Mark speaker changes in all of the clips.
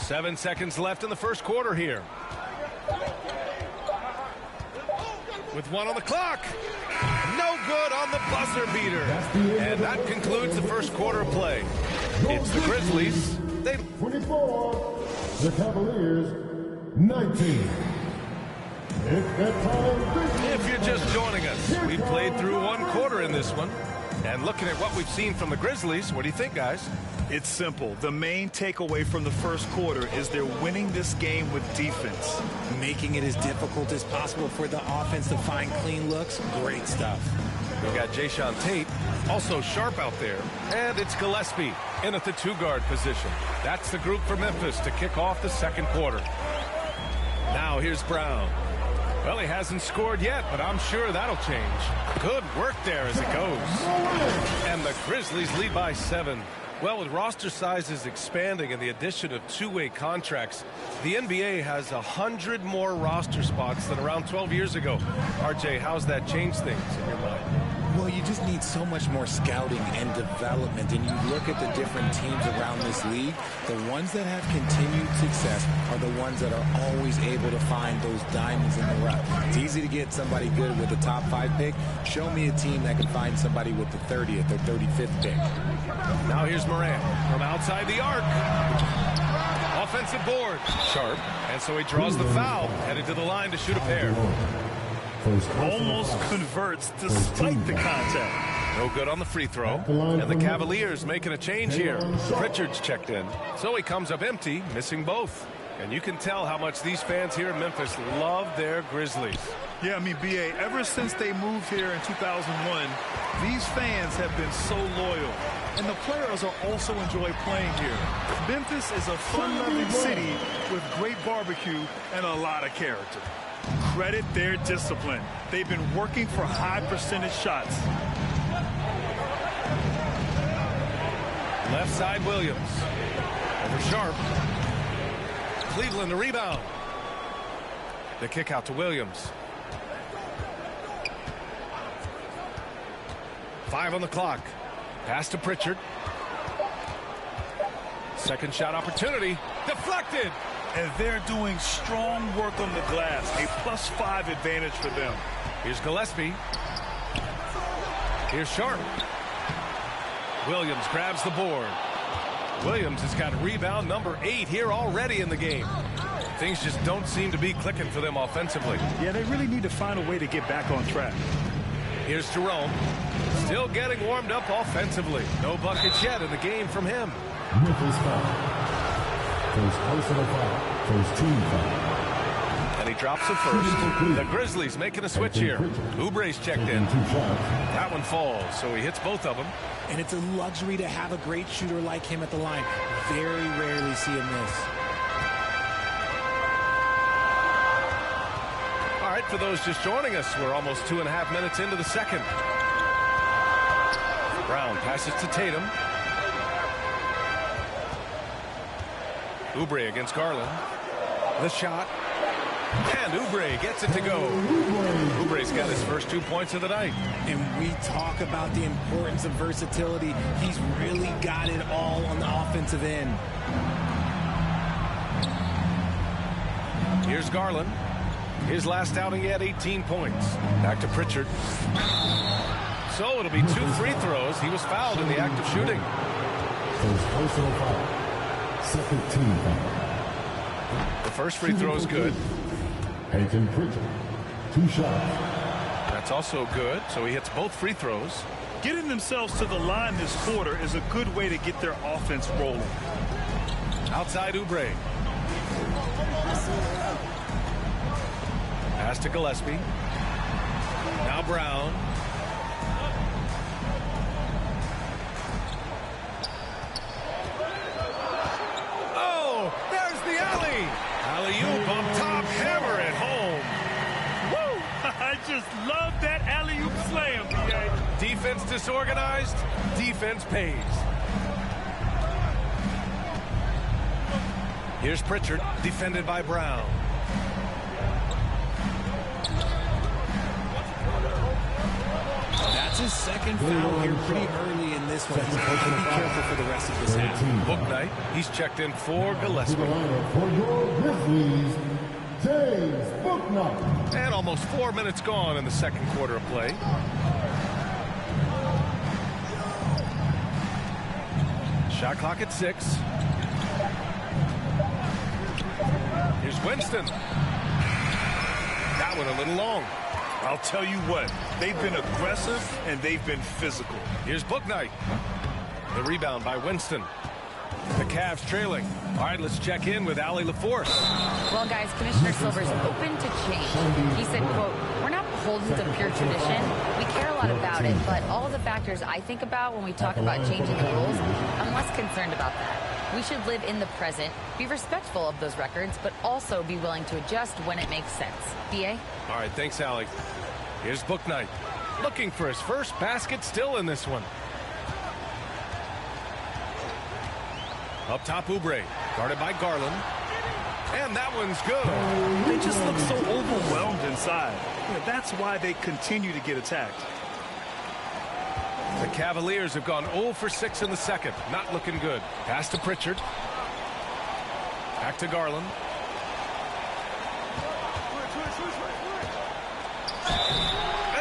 Speaker 1: 7 seconds left in the first quarter here. With 1 on the clock. No good on the buzzer beater. And that concludes the first quarter of play. It's the Grizzlies.
Speaker 2: 24. The Cavaliers, 19. It's that time.
Speaker 1: If you're just joining us, we played through 1 quarter in this one. And looking at what we've seen from the Grizzlies, what do you think, guys?
Speaker 3: It's simple. The main takeaway from the first quarter is they're winning this game with defense.
Speaker 4: Making it as difficult as possible for the offense to find clean looks. Great stuff.
Speaker 1: We've got Jae'Sean Tate, also sharp out there. And it's Gillespie in at the 2-guard position. That's the group for Memphis to kick off the second quarter. Now here's Brown. Well, he hasn't scored yet, but I'm sure that'll change. Good work there as it goes. And the Grizzlies lead by 7. Well, with roster sizes expanding and the addition of two-way contracts, the NBA has 100 more roster spots than around 12 years ago. RJ, how's that changed things in your mind?
Speaker 4: Well, you just need so much more scouting and development, and you look at the different teams around this league, the ones that have continued success are the ones that are always able to find those diamonds in the rough. It's easy to get somebody good with a top 5 pick. Show me a team that can find somebody with the 30th or 35th pick.
Speaker 1: Now here's Morant from outside the arc. Offensive board. Sharp. And so he draws the foul, headed to the line to shoot a pair.
Speaker 3: Almost converts despite the contact.
Speaker 1: No good on the free throw. And the Cavaliers making a change here. Pritchard's checked in. So he comes up empty, missing both. And you can tell how much these fans here in Memphis love their Grizzlies.
Speaker 3: Yeah, I mean, B.A., ever since they moved here in 2001, these fans have been so loyal. And the players are also enjoy playing here. Memphis is a fun-loving city with great barbecue and a lot of character. Credit their discipline. They've been working for high percentage shots.
Speaker 1: Left side Williams. Over Sharp. Cleveland the rebound. The kick out to Williams. 5 on the clock. Pass to Pritchard. Second shot opportunity. Deflected.
Speaker 3: And they're doing strong work on the glass. A +5 advantage for them.
Speaker 1: Here's Gillespie. Here's Sharp. Williams grabs the board. Williams has got rebound number 8 here already in the game. Things just don't seem to be clicking for them offensively.
Speaker 3: Yeah, they really need to find a way to get back on track.
Speaker 1: Here's Jerome. Still getting warmed up offensively. No buckets yet in the game from him.
Speaker 2: Memphis foul. First personal foul. First team foul.
Speaker 1: And he drops the first. The Grizzlies making a switch here. Oubre's checked in. That one falls, so he hits both of them.
Speaker 4: And it's a luxury to have a great shooter like him at the line. Very rarely see him miss.
Speaker 1: All right, for those just joining us, we're almost 2.5 minutes into the second. Brown passes to Tatum. Oubre against Garland. The shot. And Oubre gets it to go. Oubre's got his first 2 points of the night.
Speaker 4: And we talk about the importance of versatility. He's really got it all on the offensive end.
Speaker 1: Here's Garland. His last outing, he had 18 points. Back to Pritchard. So it'll be 2 free throws. He was fouled in the act of shooting.
Speaker 2: First personal foul. Second team foul.
Speaker 1: The first free throw is good.
Speaker 2: Peyton Pritchard. 2 shots.
Speaker 1: That's also good, so he hits both free throws.
Speaker 3: Getting themselves to the line this quarter is a good way to get their offense rolling.
Speaker 1: Outside Oubre. Pass to Gillespie. Now Brown. Oh, there's the alley. Alley-oop on top, hammer at home.
Speaker 3: Woo! I just love that alley-oop slam, B.A.
Speaker 1: Defense disorganized, defense pays. Here's Pritchard, defended by Brown.
Speaker 4: That's his second foul here pretty early in this this one. He's got to be careful for the rest of this half.
Speaker 1: Booknight, he's checked in for Gillespie.
Speaker 2: For your Grizzlies, James Booknight.
Speaker 1: And almost 4 minutes gone in the second quarter of play. Shot clock at 6. Here's Winston. That one a little long.
Speaker 3: I'll tell you what, they've been aggressive and they've been physical.
Speaker 1: Here's Booknight. The rebound by Winston. The Cavs trailing. All right, let's check in with Allie LaForce.
Speaker 5: Well, guys, Commissioner Silver's open to change. He said, quote, "We're not beholden to pure tradition. We care a lot about it, but all the factors I think about when we talk about changing the rules, I'm less concerned about that. We should live in the present, be respectful of those records, but also be willing to adjust when it makes sense." BA?
Speaker 1: All right, thanks, Allie. Here's Booknight. Looking for his first basket still in this one. Up top, Oubre. Guarded by Garland. And that one's good.
Speaker 3: They just look so overwhelmed inside. Yeah, that's why they continue to get attacked.
Speaker 1: The Cavaliers have gone 0 for 6 in the second. Not looking good. Pass to Pritchard. Back to Garland.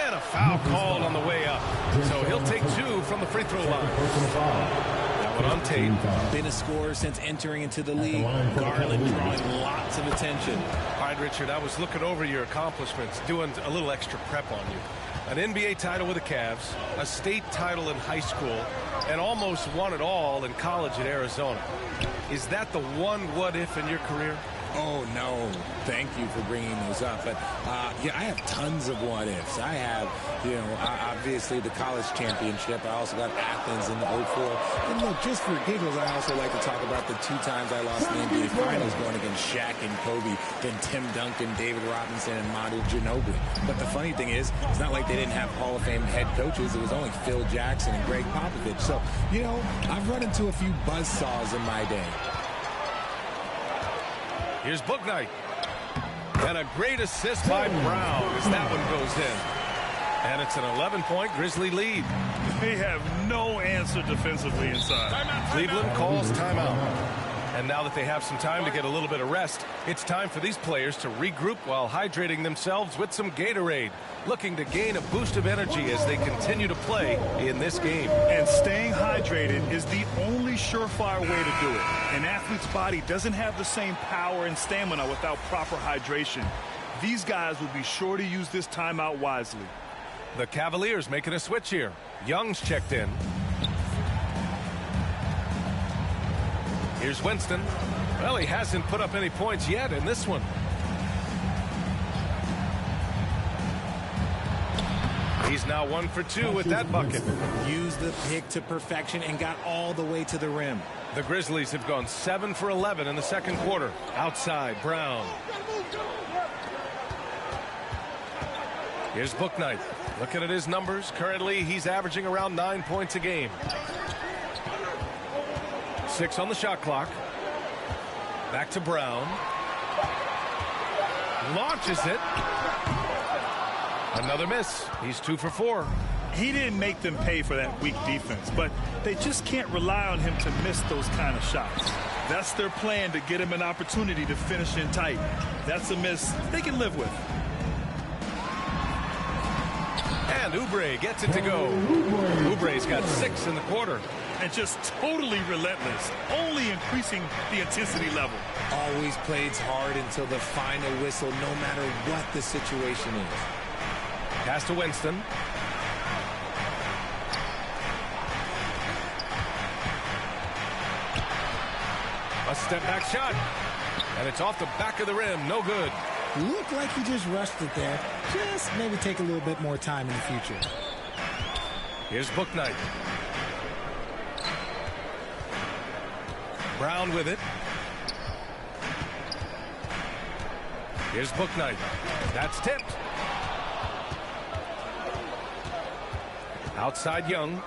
Speaker 1: And a foul called on the way up. So he'll take 2 from the free throw line. That one on tape.
Speaker 4: Been a scorer since entering into the league. Garland drawing lots of attention.
Speaker 1: All right, Richard, I was looking over your accomplishments, doing a little extra prep on you. An NBA title with the Cavs, a state title in high school, and almost won it all in college at Arizona. Is that the one what-if in your career?
Speaker 4: Oh, no. Thank you for bringing those up. But, yeah, I have tons of what-ifs. I have, obviously the college championship. I also got Athens in the 04. And look, just for giggles, I also like to talk about the 2 times I lost in the NBA Finals going against Shaq and Kobe, then Tim Duncan, David Robinson, and Manu Ginobili. But the funny thing is, it's not like they didn't have Hall of Fame head coaches. It was only Phil Jackson and Greg Popovich. So, I've run into a few buzzsaws in my day.
Speaker 1: Here's Booknight. And a great assist by Brown as that one goes in. And it's an 11-point Grizzly lead.
Speaker 3: They have no answer defensively inside.
Speaker 1: Cleveland calls timeout. And now that they have some time to get a little bit of rest, it's time for these players to regroup while hydrating themselves with some Gatorade, looking to gain a boost of energy as they continue to play in this game.
Speaker 3: And staying hydrated is the only surefire way to do it. An athlete's body doesn't have the same power and stamina without proper hydration. These guys will be sure to use this timeout wisely.
Speaker 1: The Cavaliers making a switch here. Young's checked in. Here's Winston. Well, he hasn't put up any points yet in this one. He's now 1 for 2 with that bucket.
Speaker 4: Used the pick to perfection and got all the way to the rim.
Speaker 1: The Grizzlies have gone 7 for 11 in the second quarter. Outside, Brown. Here's Booknight. Looking at his numbers, currently he's averaging around 9 points a game. 6 on the shot clock. Back to Brown. Launches it. Another miss. He's 2 for 4.
Speaker 3: He didn't make them pay for that weak defense, but they just can't rely on him to miss those kind of shots. That's their plan, to get him an opportunity to finish in tight. That's a miss they can live with.
Speaker 1: And Oubre gets it to go. Oubre's got 6 in the quarter.
Speaker 3: And just totally relentless, only increasing the intensity level.
Speaker 4: Always plays hard until the final whistle, no matter what the situation is.
Speaker 1: Pass to Winston. A step back shot. And it's off the back of the rim. No good.
Speaker 4: Looked like he just rushed it there. Just maybe take a little bit more time in the future.
Speaker 1: Here's Booknight. Brown with it. Here's Booknight. That's tipped. Outside Young.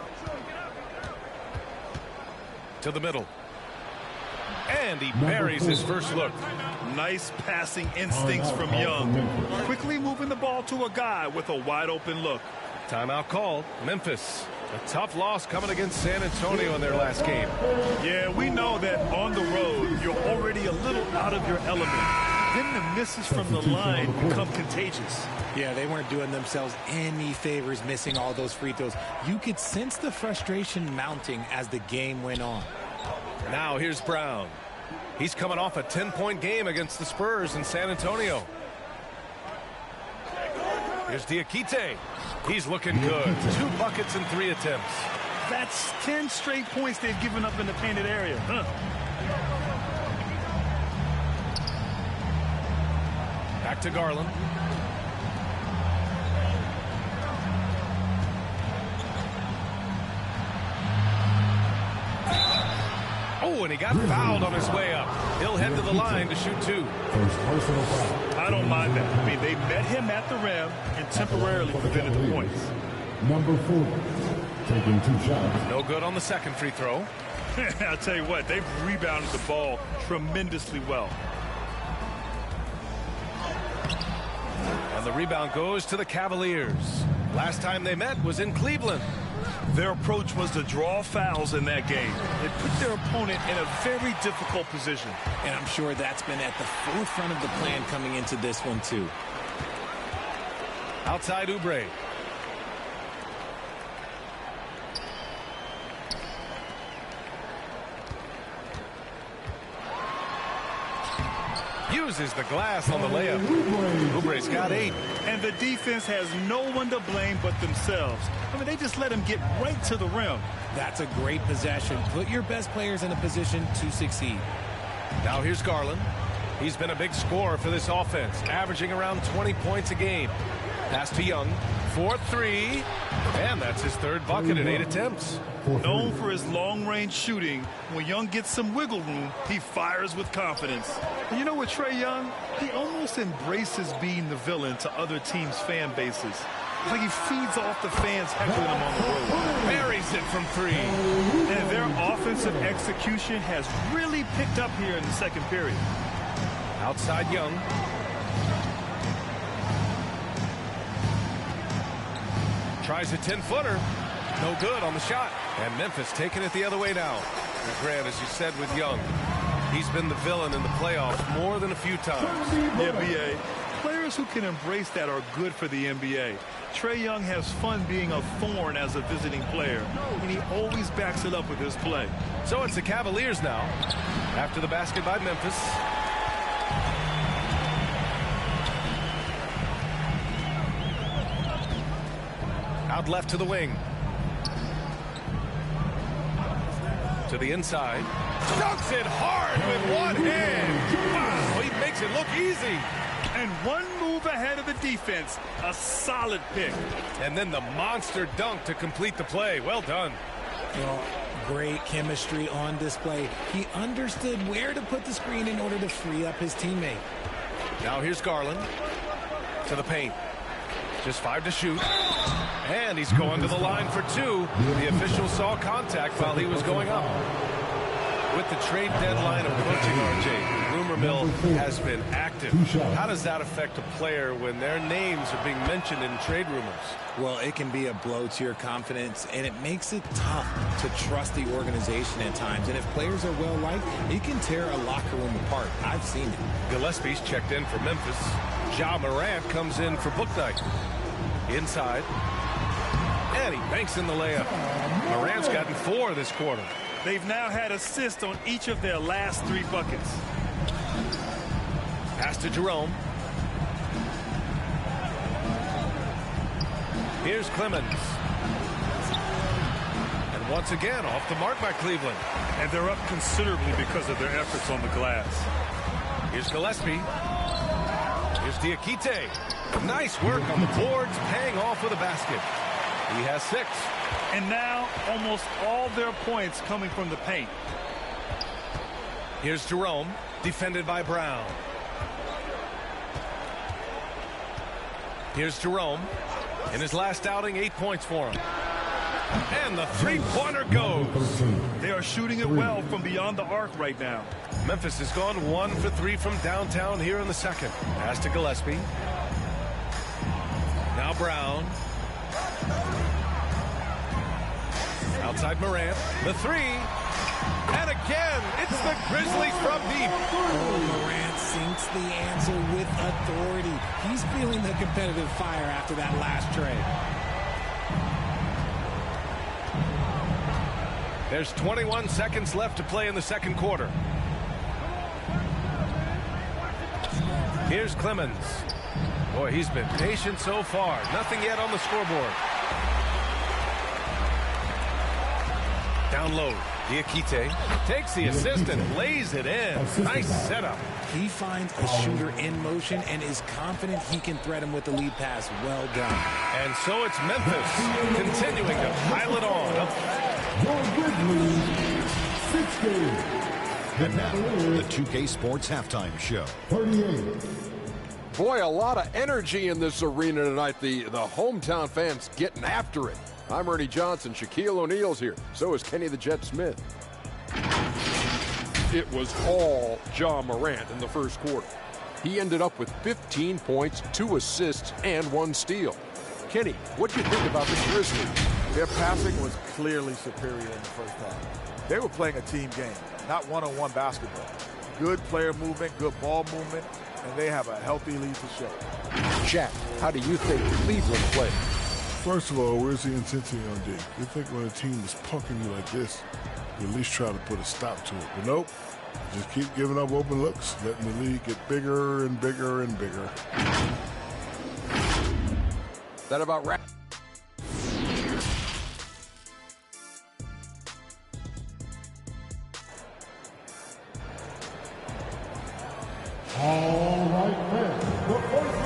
Speaker 1: To the middle. And he buries his first look.
Speaker 3: Nice passing instincts from Young. Quickly moving the ball to a guy with a wide open look.
Speaker 1: Timeout called. Memphis. A tough loss coming against San Antonio in their last game.
Speaker 3: Yeah, we know that on the road, you're already a little out of your element. Then the misses from the line become contagious.
Speaker 4: Yeah, they weren't doing themselves any favors missing all those free throws. You could sense the frustration mounting as the game went on.
Speaker 1: Now here's Brown. He's coming off a 10-point game against the Spurs in San Antonio. Here's Diakite. He's looking good. 2 buckets and 3 attempts.
Speaker 3: That's 10 straight points they've given up in the painted area.
Speaker 1: Back to Garland. Oh, and he got fouled on his way up. He'll head to the line to shoot 2.
Speaker 3: I don't mind that. I mean, they met him at the rim and temporarily prevented the points.
Speaker 2: Number 4, taking 2 shots.
Speaker 1: No good on the second free throw.
Speaker 3: I'll tell you what, they've rebounded the ball tremendously well.
Speaker 1: And the rebound goes to the Cavaliers. Last time they met was in Cleveland.
Speaker 3: Their approach was to draw fouls in that game. It put their opponent in a very difficult position.
Speaker 4: And I'm sure that's been at the forefront of the plan coming into this one, too.
Speaker 1: Outside Oubre. Uses the glass on the layup. Oubre's got 8.
Speaker 3: And the defense has no one to blame but themselves. I mean, they just let him get right to the rim.
Speaker 4: That's a great possession. Put your best players in a position to succeed.
Speaker 1: Now here's Garland. He's been a big scorer for this offense, averaging around 20 points a game. Pass to Young. 4-3. And that's his 3rd bucket in 8 attempts.
Speaker 3: Known for his long-range shooting, when Young gets some wiggle room, he fires with confidence. And you know what, Trae Young? He almost embraces being the villain to other teams' fan bases. It's like he feeds off the fans heckling him on the road.
Speaker 1: Buries it from 3.
Speaker 3: And their offensive execution has really picked up here in the second period.
Speaker 1: Outside Young. Tries a 10-footer. No good on the shot. And Memphis taking it the other way now. And Grant, as you said with Young, he's been the villain in the playoffs more than a few times.
Speaker 3: Yeah, B.A. Players who can embrace that are good for the NBA. Trae Young has fun being a thorn as a visiting player, and he always backs it up with his play.
Speaker 1: So it's the Cavaliers now. After the basket by Memphis. Out left to the wing. To the inside. Dunks it hard with one hand. Wow, he makes it look easy.
Speaker 3: And one move ahead of the defense. A solid pick.
Speaker 1: And then the monster dunk to complete the play. Well done.
Speaker 4: Well, great chemistry on display. He understood where to put the screen in order to free up his teammate.
Speaker 1: Now here's Garland. To the paint. Just 5 to shoot. And he's going to the line for 2. The official saw contact while he was going up. With the trade deadline approaching, RJ, the rumor mill has been active. How does that affect a player when their names are being mentioned in trade rumors?
Speaker 4: Well, it can be a blow to your confidence, and it makes it tough to trust the organization at times. And if players are well-liked, it can tear a locker room apart. I've seen it.
Speaker 1: Gillespie's checked in for Memphis. Ja Morant comes in for Bouknight. Inside. And he banks in the layup. Morant's gotten 4 this quarter.
Speaker 3: They've now had assists on each of their last 3 buckets.
Speaker 1: Pass to Jerome. Here's Clemens. And once again, off the mark by Cleveland.
Speaker 3: And they're up considerably because of their efforts on the glass.
Speaker 1: Here's Gillespie. Here's Diakite. Nice work on the boards, paying off with a basket. He has 6.
Speaker 3: And now almost all their points coming from the paint.
Speaker 1: Here's Jerome, defended by Brown. Here's Jerome. In his last outing, 8 points for him. And the three-pointer goes.
Speaker 3: They are shooting it well from beyond the arc right now.
Speaker 1: Memphis has gone 1 for 3 from downtown here in the second. Pass to Gillespie. Now Brown. Outside Morant, the three. And again, it's the Grizzlies from deep.
Speaker 4: Oh, Morant sinks the answer with authority. He's feeling the competitive fire after that last trade.
Speaker 1: There's 21 seconds left to play in the second quarter. Here's Clemens. Boy, he's been patient so far. Nothing yet on the scoreboard. Down low, Diakite takes the assist and lays it in. Nice setup.
Speaker 4: He finds a shooter in motion and is confident he can thread him with the lead pass. Well done.
Speaker 1: And so it's Memphis continuing to pile it on.
Speaker 6: And now, the 2K Sports Halftime Show.
Speaker 2: 38.
Speaker 7: Boy, a lot of energy in this arena tonight. The hometown fans getting after it. I'm Ernie Johnson. Shaquille O'Neal's here. So is Kenny the Jet Smith. It was all Ja Morant in the first quarter. He ended up with 15 points, 2 assists, and 1 steal. Kenny, what do you think about the Grizzlies?
Speaker 8: Their passing was clearly superior in the first half. They were playing a team game, not one-on-one basketball. Good player movement, good ball movement, and they have a healthy lead to show.
Speaker 7: Shaq, how do you think Cleveland played?
Speaker 9: First of all, where's the intensity on D? You think when a team is punking you like this, you at least try to put a stop to it. But nope, just keep giving up open looks, letting the lead get bigger and bigger and bigger.
Speaker 7: That about right?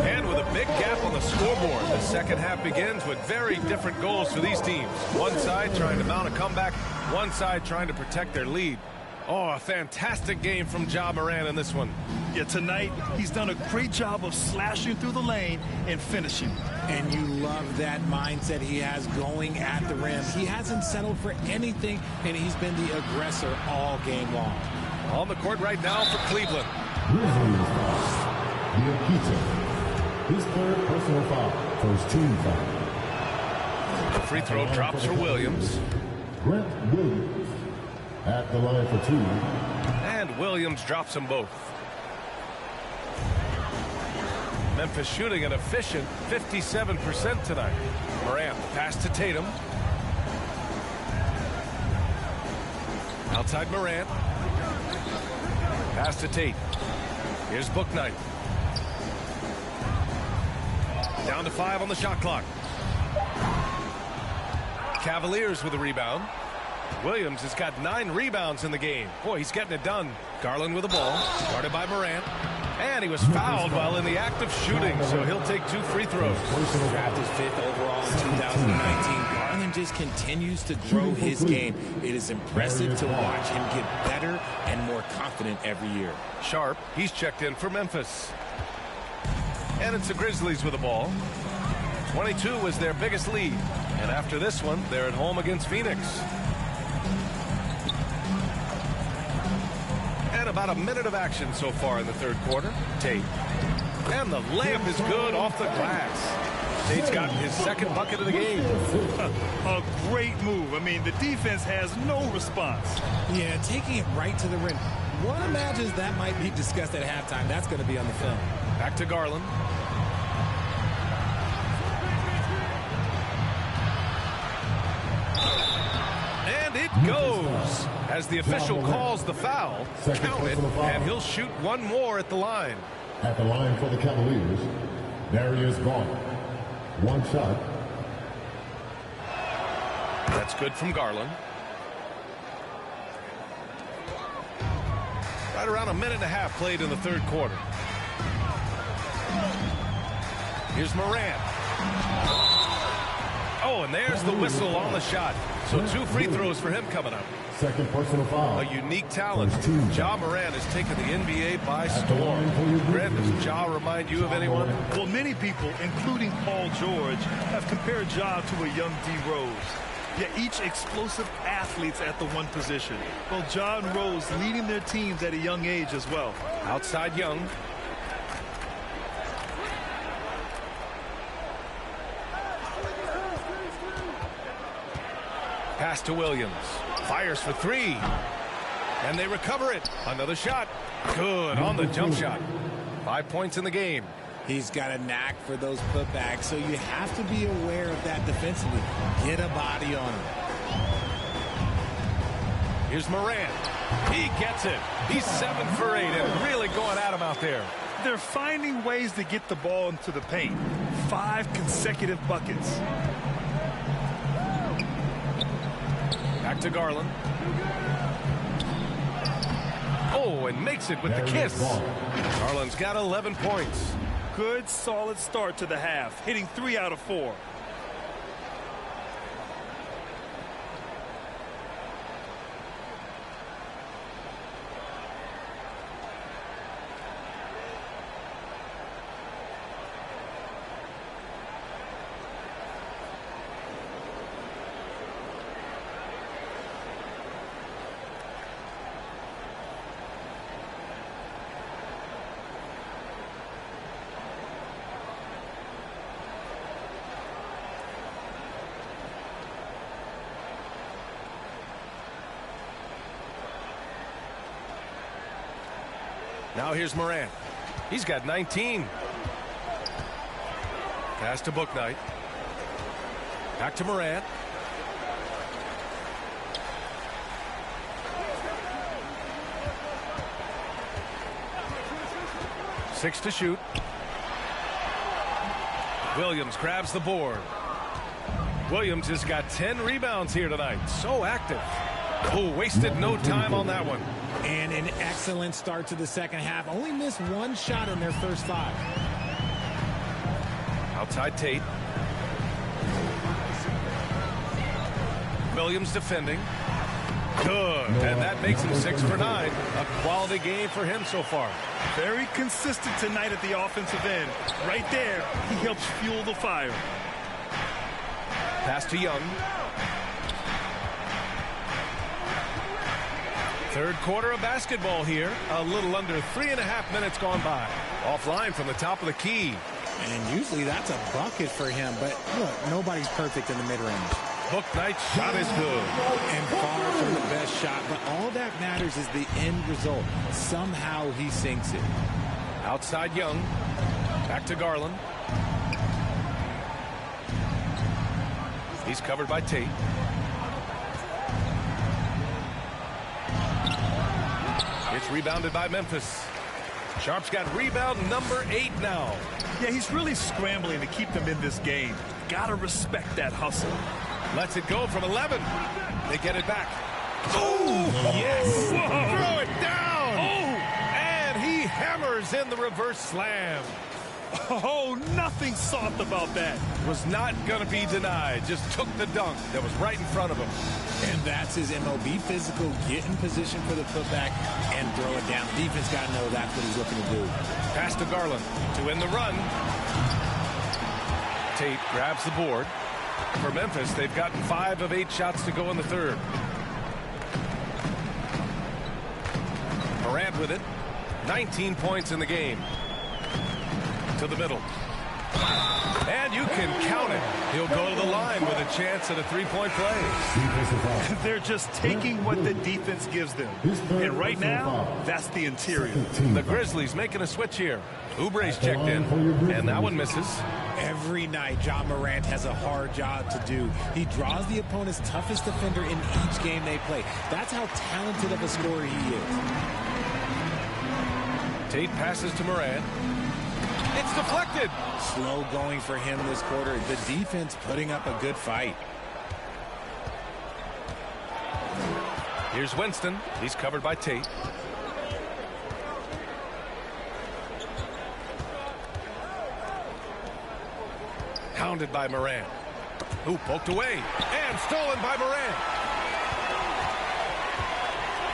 Speaker 1: And with a big gap on the scoreboard, the second half begins with very different goals for these teams. One side trying to mount a comeback, one side trying to protect their lead. Oh, a fantastic game from Ja Morant in this one.
Speaker 3: Yeah, tonight he's done a great job of slashing through the lane and finishing.
Speaker 4: And you love that mindset he has going at the rim. He hasn't settled for anything, and he's been the aggressor all game long.
Speaker 1: On the court right now for Cleveland.
Speaker 2: Grizzlies foul. Diakite. His third personal foul. First team foul.
Speaker 1: The free throw drops for Williams.
Speaker 2: Grant Williams at the line for 2.
Speaker 1: And Williams drops them both. Memphis shooting an efficient 57% tonight. Morant pass to Tatum. Outside Morant. Pass to Tate. Here's Bouknight. Down to 5 on the shot clock. Cavaliers with a rebound. Williams has got 9 rebounds in the game. Boy, he's getting it done. Garland with the ball. Guarded by Morant. And he was fouled while in the act of shooting, so he'll take 2 free throws.
Speaker 4: Drafted 5th overall in 2019. Garland just continues to grow his game. It is impressive to watch him get better and more confident every year.
Speaker 1: Sharp, he's checked in for Memphis. And it's the Grizzlies with the ball. 22 was their biggest lead. And after this one, they're at home against Phoenix. And about a minute of action so far in the third quarter. Tate. And the layup is good off the glass. Tate's gotten his second bucket of the game.
Speaker 3: A great move. I mean, the defense has no response.
Speaker 4: Yeah, taking it right to the rim. One imagines that might be discussed at halftime. That's going to be on the film.
Speaker 1: Back to Garland. And it goes. As the official calls the foul, count it, and he'll shoot one more at the line.
Speaker 2: At the line for the Cavaliers, Darius Garland. 1 shot.
Speaker 1: That's good from Garland. Right around a minute and a half played in the third quarter. Here's Morant. Oh, and there's the whistle on the shot. So 2 free throws for him coming up.
Speaker 2: Second personal foul.
Speaker 1: A unique talent. Ja Morant has taken the NBA by storm. Grant, does Ja remind you of anyone?
Speaker 3: Well, many people, including Paul George, have compared Ja to a young D. Rose. Yet each explosive athletes at the one position. Well, Ja and Rose leading their teams at a young age as well.
Speaker 1: Outside Young. Pass to Williams. Fires for three. And they recover it. Another shot. Good on the jump shot. 5 points in the game.
Speaker 4: He's got a knack for those putbacks, so you have to be aware of that defensively. Get a body on him.
Speaker 1: Here's Morant. He gets it. He's 7 for 8 and really going at him out there.
Speaker 3: They're finding ways to get the ball into the paint. 5 consecutive buckets.
Speaker 1: Back to Garland. Oh, and makes it with the kiss. Garland's got 11 points.
Speaker 3: Good, solid start to the half, hitting 3 out of 4.
Speaker 1: Now here's Morant. He's got 19. Pass to Bouknight. Back to Morant. Six to shoot. Williams grabs the board. Williams has got 10 rebounds here tonight. So active. Oh, wasted no time on that one.
Speaker 4: And an excellent start to the second half. Only missed 1 shot in their first 5.
Speaker 1: Outside Tate. Williams defending. Good. And that makes him 6 for 9. A quality game for him so far.
Speaker 3: Very consistent tonight at the offensive end. Right there, he helps fuel the fire.
Speaker 1: Pass to Young. Third quarter of basketball here. A little under 3.5 minutes gone by. Offline from the top of the key.
Speaker 4: And usually that's a bucket for him. But look, nobody's perfect in the mid-range.
Speaker 1: Bouknight's shot is good.
Speaker 4: And far from the best shot. But all that matters is the end result. Somehow he sinks it.
Speaker 1: Outside Young. Back to Garland. He's covered by Tate. It's rebounded by Memphis. Sharp's got rebound number 8 now.
Speaker 3: Yeah, he's really scrambling to keep them in this game. Gotta respect that hustle.
Speaker 1: Lets it go from 11. They get it back. Oh, yes. Whoa. Throw it down. Oh, and he hammers in the reverse slam.
Speaker 3: Oh, nothing soft about that.
Speaker 1: Was not going to be denied. Just took the dunk that was right in front of him.
Speaker 4: And that's his MO. Be physical, get in position for the putback, and throw it down. Defense got to know that's what he's looking to do.
Speaker 1: Pass to Garland to end the run. Tate grabs the board. For Memphis, they've gotten 5 of 8 shots to go in the third. Morant with it. 19 points in the game. To the middle. And you can count it. He'll go to the line with a chance at a 3-point play.
Speaker 3: They're just taking what the defense gives them. And right now, that's the interior.
Speaker 1: The Grizzlies making a switch here. Oubre's checked in, and that one misses.
Speaker 4: Every night, John Morant has a hard job to do. He draws the opponent's toughest defender in each game they play. That's how talented of a scorer he is.
Speaker 1: Tate passes to Morant. It's deflected.
Speaker 4: Slow going for him this quarter. The defense putting up a good fight.
Speaker 1: Here's Winston. He's covered by Tate. Hounded by Morant. Who poked away. And stolen by Morant.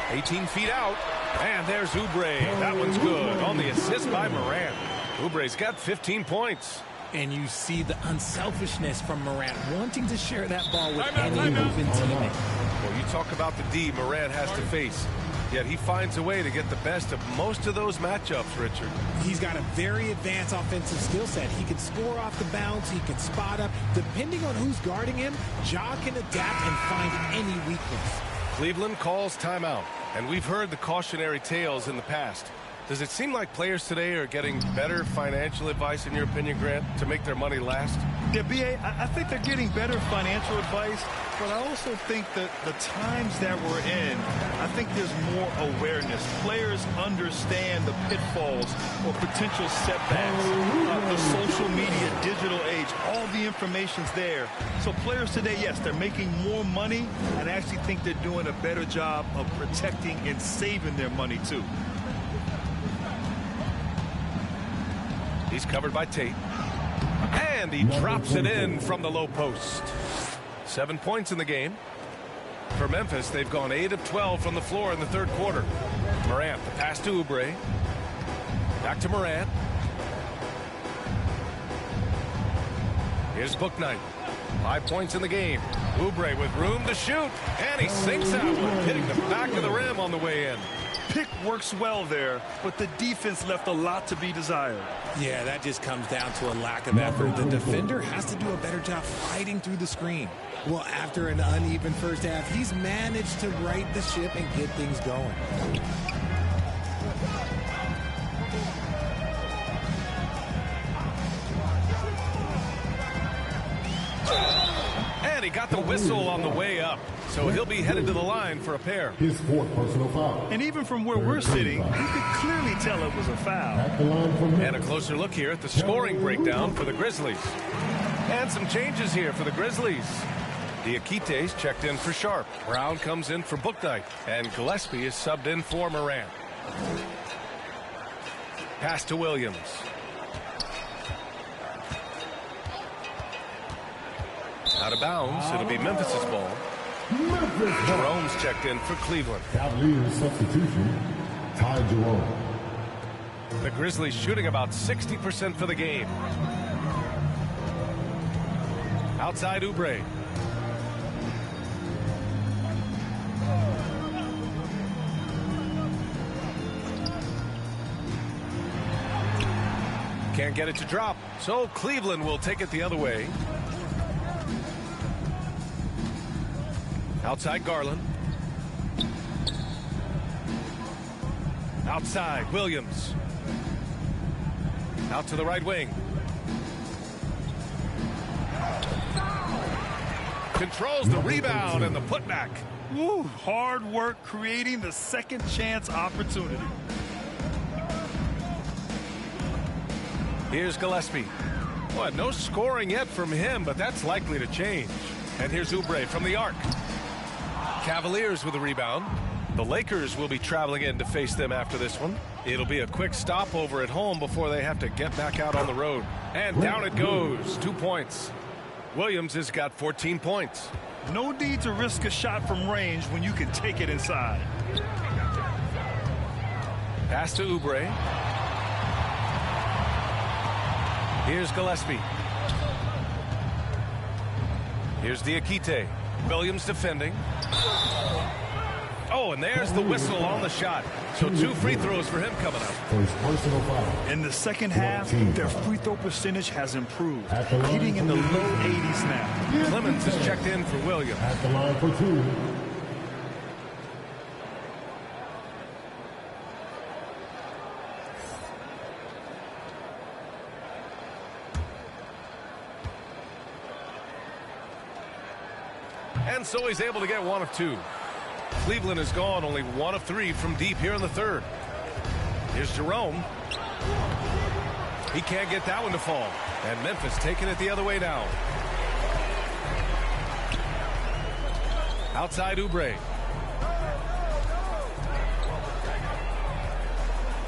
Speaker 1: 18 feet out. And there's Oubre. That one's good. On the assist by Morant. Oubre's got 15 points.
Speaker 4: And you see the unselfishness from Morant, wanting to share that ball with any open teammate.
Speaker 1: Well, you talk about the D Morant has to face. Yet he finds a way to get the best of most of those matchups, Richard.
Speaker 4: He's got a very advanced offensive skill set. He can score off the bounce. He can spot up. Depending on who's guarding him, Ja can adapt and find any weakness.
Speaker 1: Cleveland calls timeout, and we've heard the cautionary tales in the past. Does it seem like players today are getting better financial advice, in your opinion, Grant, to make their money last?
Speaker 3: Yeah, B.A., I think they're getting better financial advice, but I also think that the times that we're in, I think there's more awareness. Players understand the pitfalls or potential setbacks. The social media, digital age, all the information's there. So players today, yes, they're making more money, and I actually think they're doing a better job of protecting and saving their money, too.
Speaker 1: He's covered by Tate. And he drops it in from the low post. 7 points in the game. For Memphis, they've gone 8 of 12 from the floor in the third quarter. Morant, the pass to Oubre. Back to Morant. Here's Bouknight. 5 points in the game. Oubre with room to shoot. And he sinks that one, hitting the back of the rim on the way in.
Speaker 3: Pick works well there, but the defense left a lot to be desired.
Speaker 4: Yeah, that just comes down to a lack of effort. The defender has to do a better job fighting through the screen. Well, after an uneven first half, he's managed to right the ship and get things going.
Speaker 1: And he got the whistle on the way up. So he'll be headed to the line for a pair.
Speaker 2: His fourth personal foul.
Speaker 3: And even from where we're sitting, you could clearly tell it was a foul.
Speaker 2: At the line for
Speaker 1: And a closer look here at the scoring breakdown for the Grizzlies. And some changes here for the Grizzlies. Diakite's checked in for Sharp. Brown comes in for Bouknight. And Gillespie is subbed in for Morant. Pass to Williams. Out of bounds. It'll be Memphis's ball. Jerome's checked in for Cleveland.
Speaker 2: Cavaliers substitution. Ty Jerome.
Speaker 1: The Grizzlies shooting about 60% for the game. Outside Oubre. Can't get it to drop, so Cleveland will take it the other way. Outside Garland. Outside Williams. Out to the right wing. Controls the rebound and the putback.
Speaker 3: Woo, hard work creating the second chance opportunity.
Speaker 1: Here's Gillespie. Boy, no scoring yet from him, but that's likely to change. And here's Oubre from the arc. Cavaliers with a rebound. The Lakers will be traveling in to face them after this one. It'll be a quick stopover at home before they have to get back out on the road. And down it goes. 2 points. Williams has got 14 points.
Speaker 3: No need to risk a shot from range when you can take it inside.
Speaker 1: Pass to Oubre. Here's Gillespie. Here's Diakite. Williams defending. Oh, and there's the whistle on the shot. So 2 free throws for him coming up.
Speaker 2: First personal foul.
Speaker 3: In the second half, their free throw percentage has improved, hitting in the low 80s now.
Speaker 1: Clemens is checked in for Williams.
Speaker 2: At the line for 2.
Speaker 1: And so he's able to get 1 of 2. Cleveland has gone only 1 of 3 from deep here in the third. Here's Jerome. He can't get that one to fall. And Memphis taking it the other way now. Outside Oubre.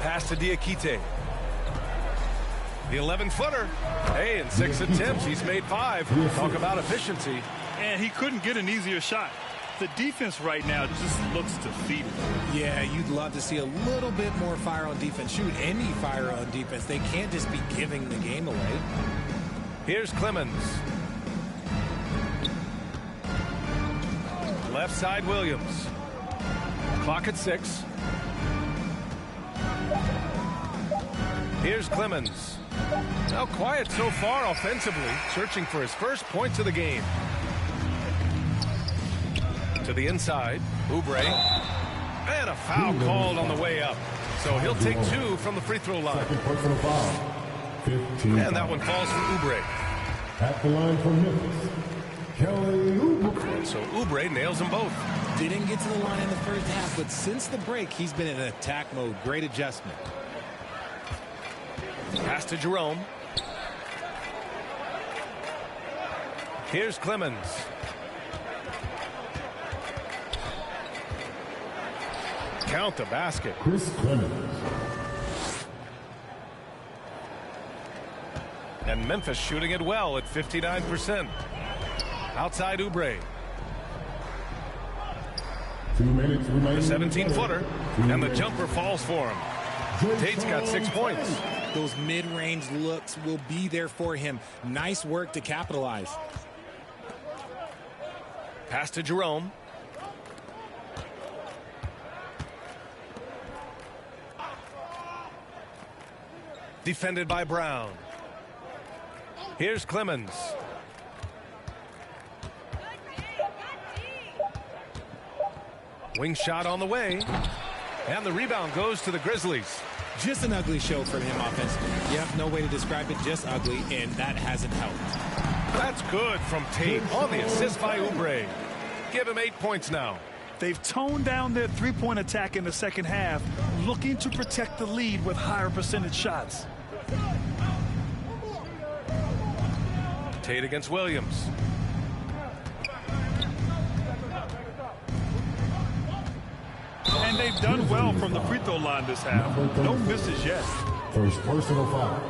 Speaker 1: Pass to Diakite. The 11-footer. Hey, in 6 attempts, he's made 5. Talk about efficiency.
Speaker 3: And he couldn't get an easier shot. The defense right now just looks defeated.
Speaker 4: Yeah, you'd love to see a little bit more fire on defense. Shoot, any fire on defense. They can't just be giving the game away.
Speaker 1: Here's Clemens. Left side Williams. Clock at 6. Here's Clemens. Now quiet so far offensively, searching for his first points of the game. To the inside, Oubre. And a foul called on the way up. So he'll take 2 from the free throw line.
Speaker 2: Second personal foul. 15.
Speaker 1: And that one falls for Oubre.
Speaker 2: At the line for Memphis, Kelly Oubre.
Speaker 1: So Oubre nails them both.
Speaker 4: Didn't get to the line in the first half, but since the break, he's been in attack mode. Great adjustment.
Speaker 1: Pass to Jerome. Here's Clemens. Count the basket.
Speaker 2: Chris Clemens.
Speaker 1: And Memphis shooting it well at 59%. Outside Oubre.
Speaker 2: 2 minutes remaining.
Speaker 1: The 17-footer. And the jumper falls for him. Tate's got 6 points.
Speaker 4: Those mid-range looks will be there for him. Nice work to capitalize.
Speaker 1: Pass to Jerome. Defended by Brown. Here's Clemens. Wing shot on the way. And the rebound goes to the Grizzlies.
Speaker 4: Just an ugly show from him offensively. Yep, no way to describe it, just ugly, and that hasn't helped.
Speaker 1: That's good from Tate on the assist by Oubre. Give him 8 points now.
Speaker 3: They've toned down their three-point attack in the second half, looking to protect the lead with higher percentage shots.
Speaker 1: Tate against Williams.
Speaker 3: And they've done well from the free throw line this half. No misses yet.
Speaker 2: First personal foul.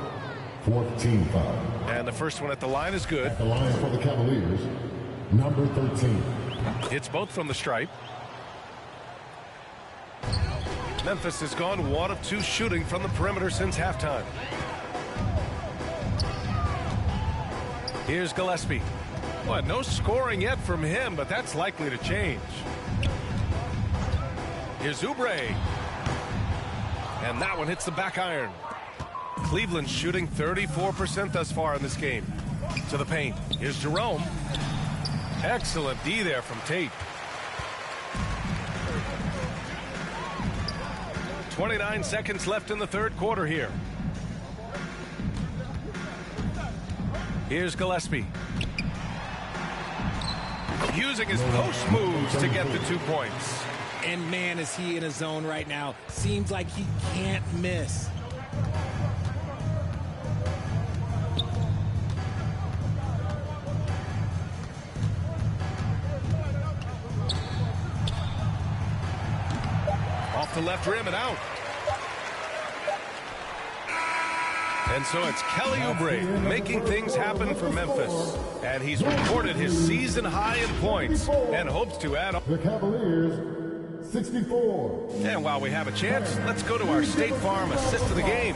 Speaker 2: 4th team foul.
Speaker 1: And the first one at the line is good.
Speaker 2: At the line for the Cavaliers, number 13.
Speaker 1: Hits both from the stripe. Memphis has gone 1 of 2 shooting from the perimeter since halftime. Here's Gillespie. Well, no scoring yet from him, but that's likely to change. Here's Oubre. And that one hits the back iron. Cleveland shooting 34% thus far in this game. To the paint. Here's Jerome. Excellent D there from Tate. 29 seconds left in the third quarter here. Here's Gillespie. Using his post moves to get the 2 points.
Speaker 4: And man, is he in a zone right now. Seems like he can't miss.
Speaker 1: Off the left rim and out. And so it's Kelly Oubre making things happen for Memphis. And he's recorded his season high in points and hopes to add up.
Speaker 2: The Cavaliers, 64.
Speaker 1: And while we have a chance, let's go to our State Farm assist of the game.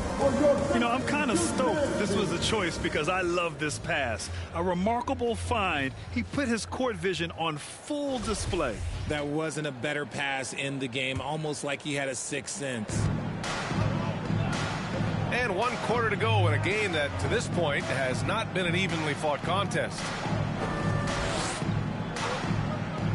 Speaker 3: You know, I'm kind of stoked this was a choice because I love this pass. A remarkable find. He put his court vision on full display.
Speaker 4: That wasn't a better pass in the game, almost like he had a sixth sense.
Speaker 1: And 1 quarter to go in a game that, to this point, has not been an evenly fought contest.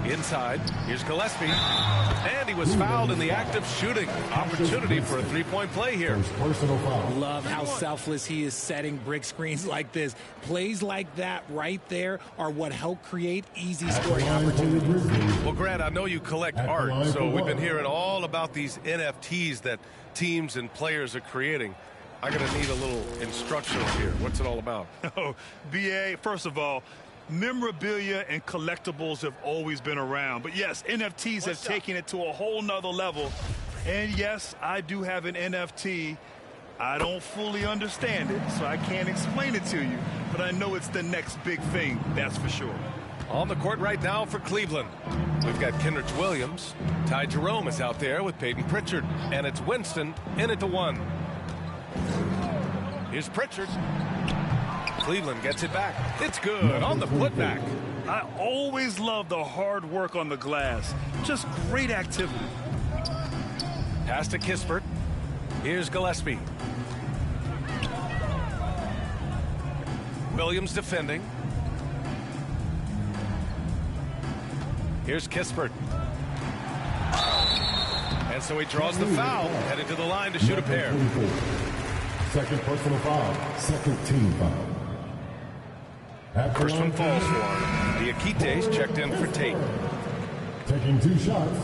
Speaker 1: Inside, here's Gillespie. And he was fouled in the act of shooting. Opportunity for a three-point play here.
Speaker 2: Personal foul.
Speaker 4: Love how selfless he is setting brick screens like this. Plays like that right there are what help create easy scoring opportunities.
Speaker 1: Well, Grant, I know you collect art, so we've been hearing all about these NFTs that teams and players are creating. I'm going to need a little instructional here. What's it all about?
Speaker 3: Oh, BA, first of all, memorabilia and collectibles have always been around. But yes, NFTs have taken it to a whole nother level. And yes, I do have an NFT. I don't fully understand it, so I can't explain it to you. But I know it's the next big thing, that's for sure.
Speaker 1: On the court right now for Cleveland, we've got Kenrich Williams. Ty Jerome is out there with Peyton Pritchard. And it's Winston in at the 1. Here's Pritchard. Cleveland gets it back. It's good on the putback.
Speaker 3: I always love the hard work on the glass. Just great activity.
Speaker 1: Pass to Kispert. Here's Gillespie. Williams defending. Here's Kispert. And so he draws the foul, headed to the line to shoot a pair.
Speaker 2: Second personal foul, second team foul.
Speaker 1: First one falls for him. Diakites checked in for Tate.
Speaker 2: Taking 2 shots.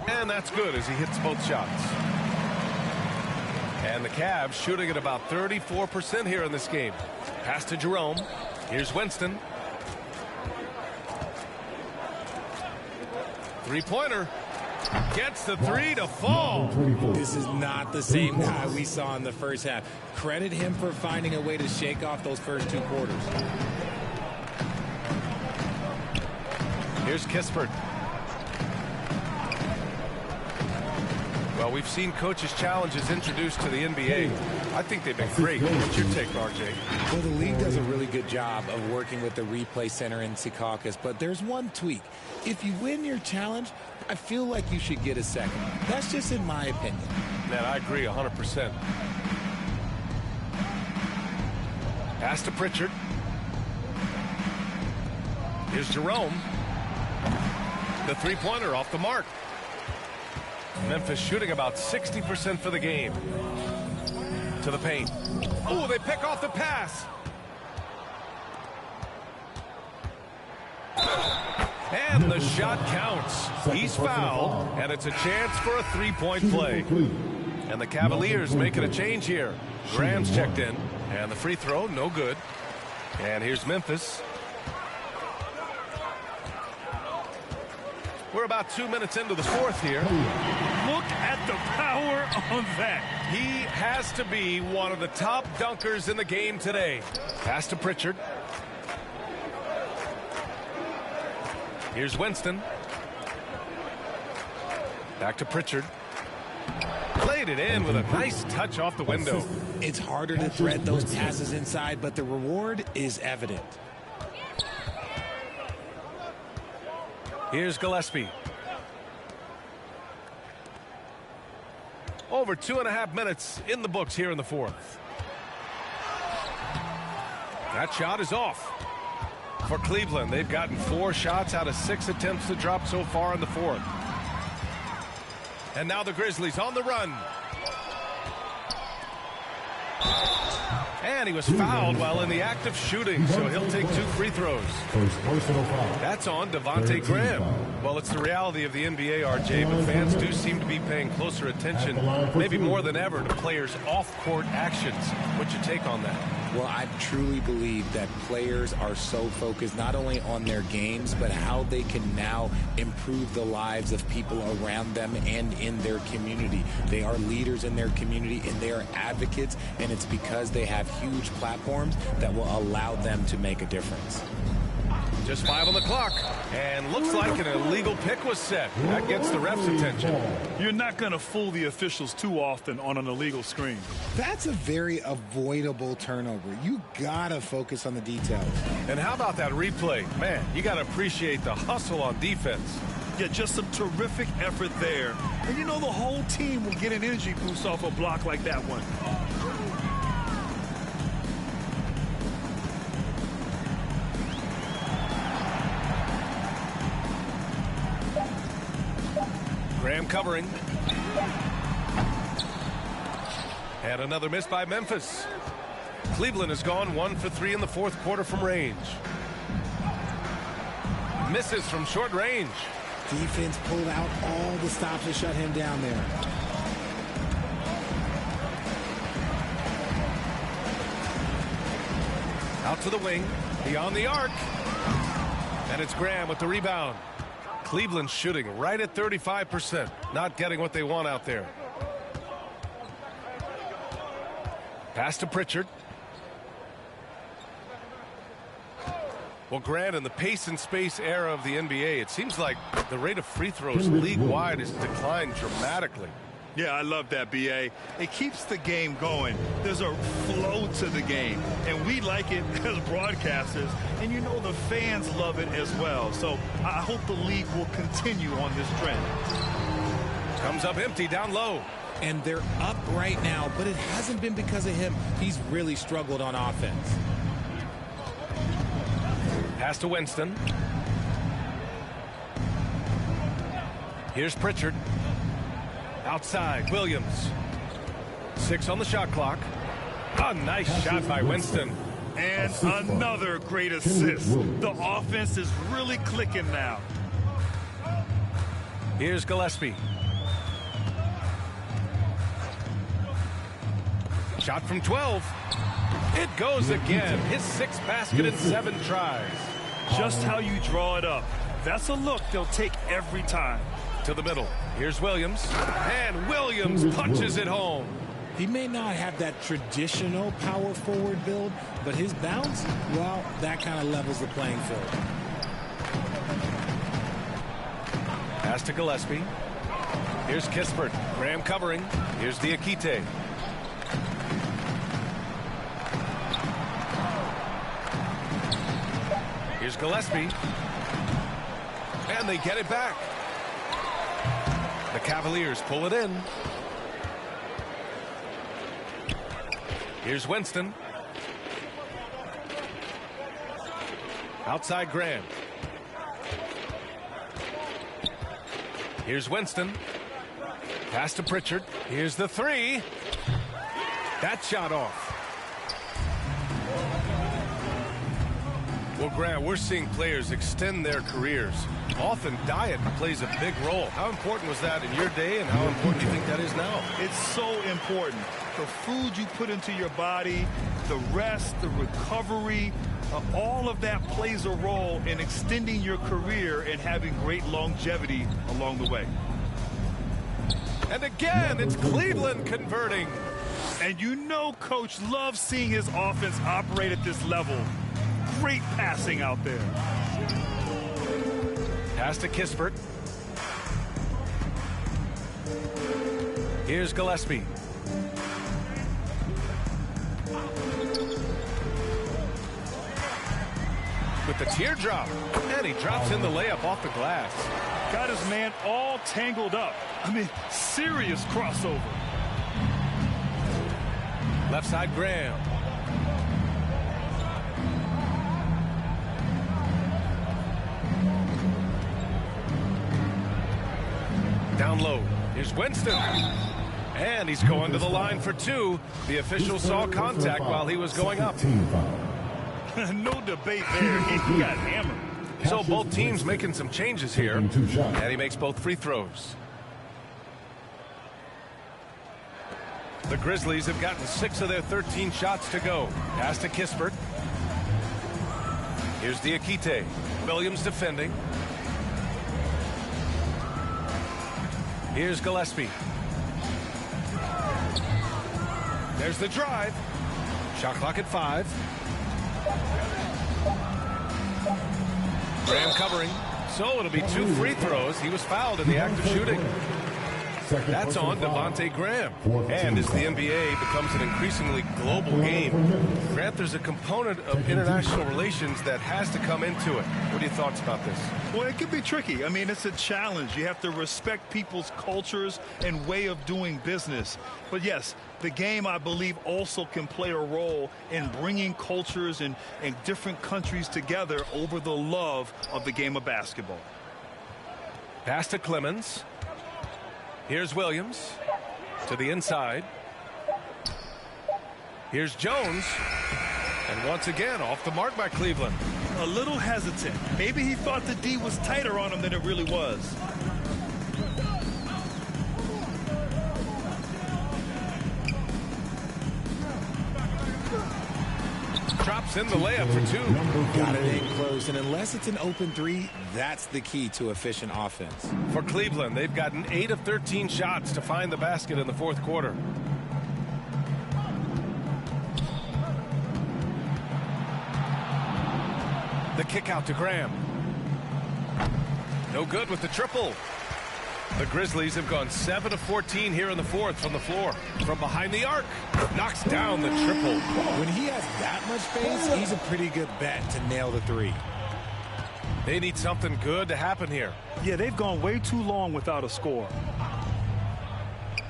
Speaker 1: And that's good as he hits both shots. And the Cavs shooting at about 34% here in this game. Pass to Jerome. Here's Winston. Three-pointer. Gets the 3 to fall.
Speaker 4: This is not the same guy we saw in the first half. Credit him for finding a way to shake off those first 2 quarters.
Speaker 1: Here's Kispert. Well, we've seen coaches' challenges introduced to the NBA. I think they've been great. What's your take, RJ?
Speaker 4: Well, the league does a really good job of working with the replay center in Secaucus, but there's one tweak. If you win your challenge, I feel like you should get a second. That's just in my opinion.
Speaker 1: Man, I agree 100%. Pass to Pritchard. Here's Jerome. The three-pointer off the mark. Memphis shooting about 60% for the game. To the paint. Oh, they pick off the pass. And the shot counts. He's fouled, and it's a chance for a three-point play. And the Cavaliers making a change here. Graham's checked in, and the free throw, no good. And here's Memphis. We're about 2 minutes into the fourth here.
Speaker 3: Look at the power on that.
Speaker 1: He has to be one of the top dunkers in the game today. Pass to Pritchard. Here's Winston. Back to Pritchard. Played it in with a nice touch off the window.
Speaker 4: It's harder to thread those passes inside, but the reward is evident.
Speaker 1: Here's Gillespie. Over 2.5 minutes in the books here in the fourth. That shot is off. For Cleveland, they've gotten 4 shots out of 6 attempts to drop so far in the fourth. And now the Grizzlies on the run. And he was fouled while in the act of shooting, so he'll take 2 free throws. That's on Devontae Graham. Well, it's the reality of the NBA, RJ, but fans do seem to be paying closer attention, maybe more than ever, to players' off-court actions. What's your take on that?
Speaker 4: Well, I truly believe that players are so focused not only on their games, but how they can now improve the lives of people around them and in their community. They are leaders in their community, and they are advocates, and it's because they have huge platforms that will allow them to make a difference.
Speaker 1: Just 5 on the clock, and looks like an illegal pick was set. That gets the ref's attention.
Speaker 3: You're not going to fool the officials too often on an illegal screen.
Speaker 4: That's a very avoidable turnover. You gotta focus on the details.
Speaker 1: And how about that replay? Man, you gotta appreciate the hustle on defense.
Speaker 3: Yeah, just some terrific effort there. And you know the whole team will get an energy boost off a block like that one.
Speaker 1: Graham covering. And another miss by Memphis. Cleveland has gone 1 for 3 in the fourth quarter from range. Misses from short range.
Speaker 4: Defense pulled out all the stops to shut him down there.
Speaker 1: Out to the wing. Beyond the arc. And it's Graham with the rebound. Cleveland shooting right at 35%. Not getting what they want out there. Pass to Pritchard. Well, Grant, in the pace and space era of the NBA, it seems like the rate of free throws league-wide has declined dramatically.
Speaker 3: Yeah, I love that, B.A. It keeps the game going. There's a flow to the game, and we like it as broadcasters, and you know the fans love it as well. So I hope the league will continue on this trend.
Speaker 1: Comes up empty down low.
Speaker 4: And they're up right now, but it hasn't been because of him. He's really struggled on offense.
Speaker 1: Pass to Winston. Here's Pritchard. Outside, Williams. 6 on the shot clock. A nice shot by Winston.
Speaker 3: And another great assist. The offense is really clicking now.
Speaker 1: Here's Gillespie. Shot from 12. It goes again. His 6th basket in 7 tries.
Speaker 3: Just how you draw it up. That's a look they'll take every time.
Speaker 1: To the middle. Here's Williams. And Williams punches it home.
Speaker 4: He may not have that traditional power forward build, but his bounce, well, that kind of levels the playing field.
Speaker 1: Pass to Gillespie. Here's Kispert. Graham covering. Here's Diakite. Here's Gillespie. And they get it back. The Cavaliers pull it in. Here's Winston. Outside Graham. Here's Winston. Pass to Pritchard. Here's the 3. That shot off. Well, Graham, we're seeing players extend their careers. Often diet plays a big role. How important was that in your day, and how important do you think that is now?
Speaker 3: It's so important. The food you put into your body, the rest, the recovery, all of that plays a role in extending your career and having great longevity along the way.
Speaker 1: And again, it's Cleveland converting.
Speaker 3: And you know Coach loves seeing his offense operate at this level. Great passing out there.
Speaker 1: Pass to Kispert. Here's Gillespie. With the teardrop. And he drops in the layup off the glass.
Speaker 3: Got his man all tangled up. I mean, serious crossover.
Speaker 1: Left side, Graham. Down low. Here's Winston. And he's going to the line for 2. The official saw contact while he was going up.
Speaker 3: No debate there. He got hammered.
Speaker 1: So both teams making some changes here. And he makes both free throws. The Grizzlies have gotten 6 of their 13 shots to go. Pass to Kispert. Here's Diakite. Williams defending. Here's Gillespie. There's the drive. Shot clock at 5. Graham covering. So it'll be 2 free throws. He was fouled in the act of shooting. That's on Devontae Graham. And as the NBA becomes an increasingly global game, Grant, there's a component of international relations that has to come into it. What are your thoughts about this?
Speaker 3: Well, it can be tricky. I mean, it's a challenge. You have to respect people's cultures and way of doing business. But yes, the game, I believe, also can play a role in bringing cultures and different countries together over the love of the game of basketball.
Speaker 1: Pass to Clemens. Here's Williams to the inside. Here's Jones. And once again, off the mark by Cleveland.
Speaker 3: A little hesitant. Maybe he thought the D was tighter on him than it really was.
Speaker 1: Drops in the layup for 2.
Speaker 4: Got it in close, and unless it's an open 3, that's the key to efficient offense.
Speaker 1: For Cleveland, they've gotten 8 of 13 shots to find the basket in the 4th quarter. The kick out to Graham. No good with the triple. The Grizzlies have gone 7 of 14 here in the 4th from the floor. From behind the arc, knocks down the triple.
Speaker 4: When he has that much space, he's a pretty good bet to nail the 3.
Speaker 1: They need something good to happen here.
Speaker 3: Yeah, they've gone way too long without a score.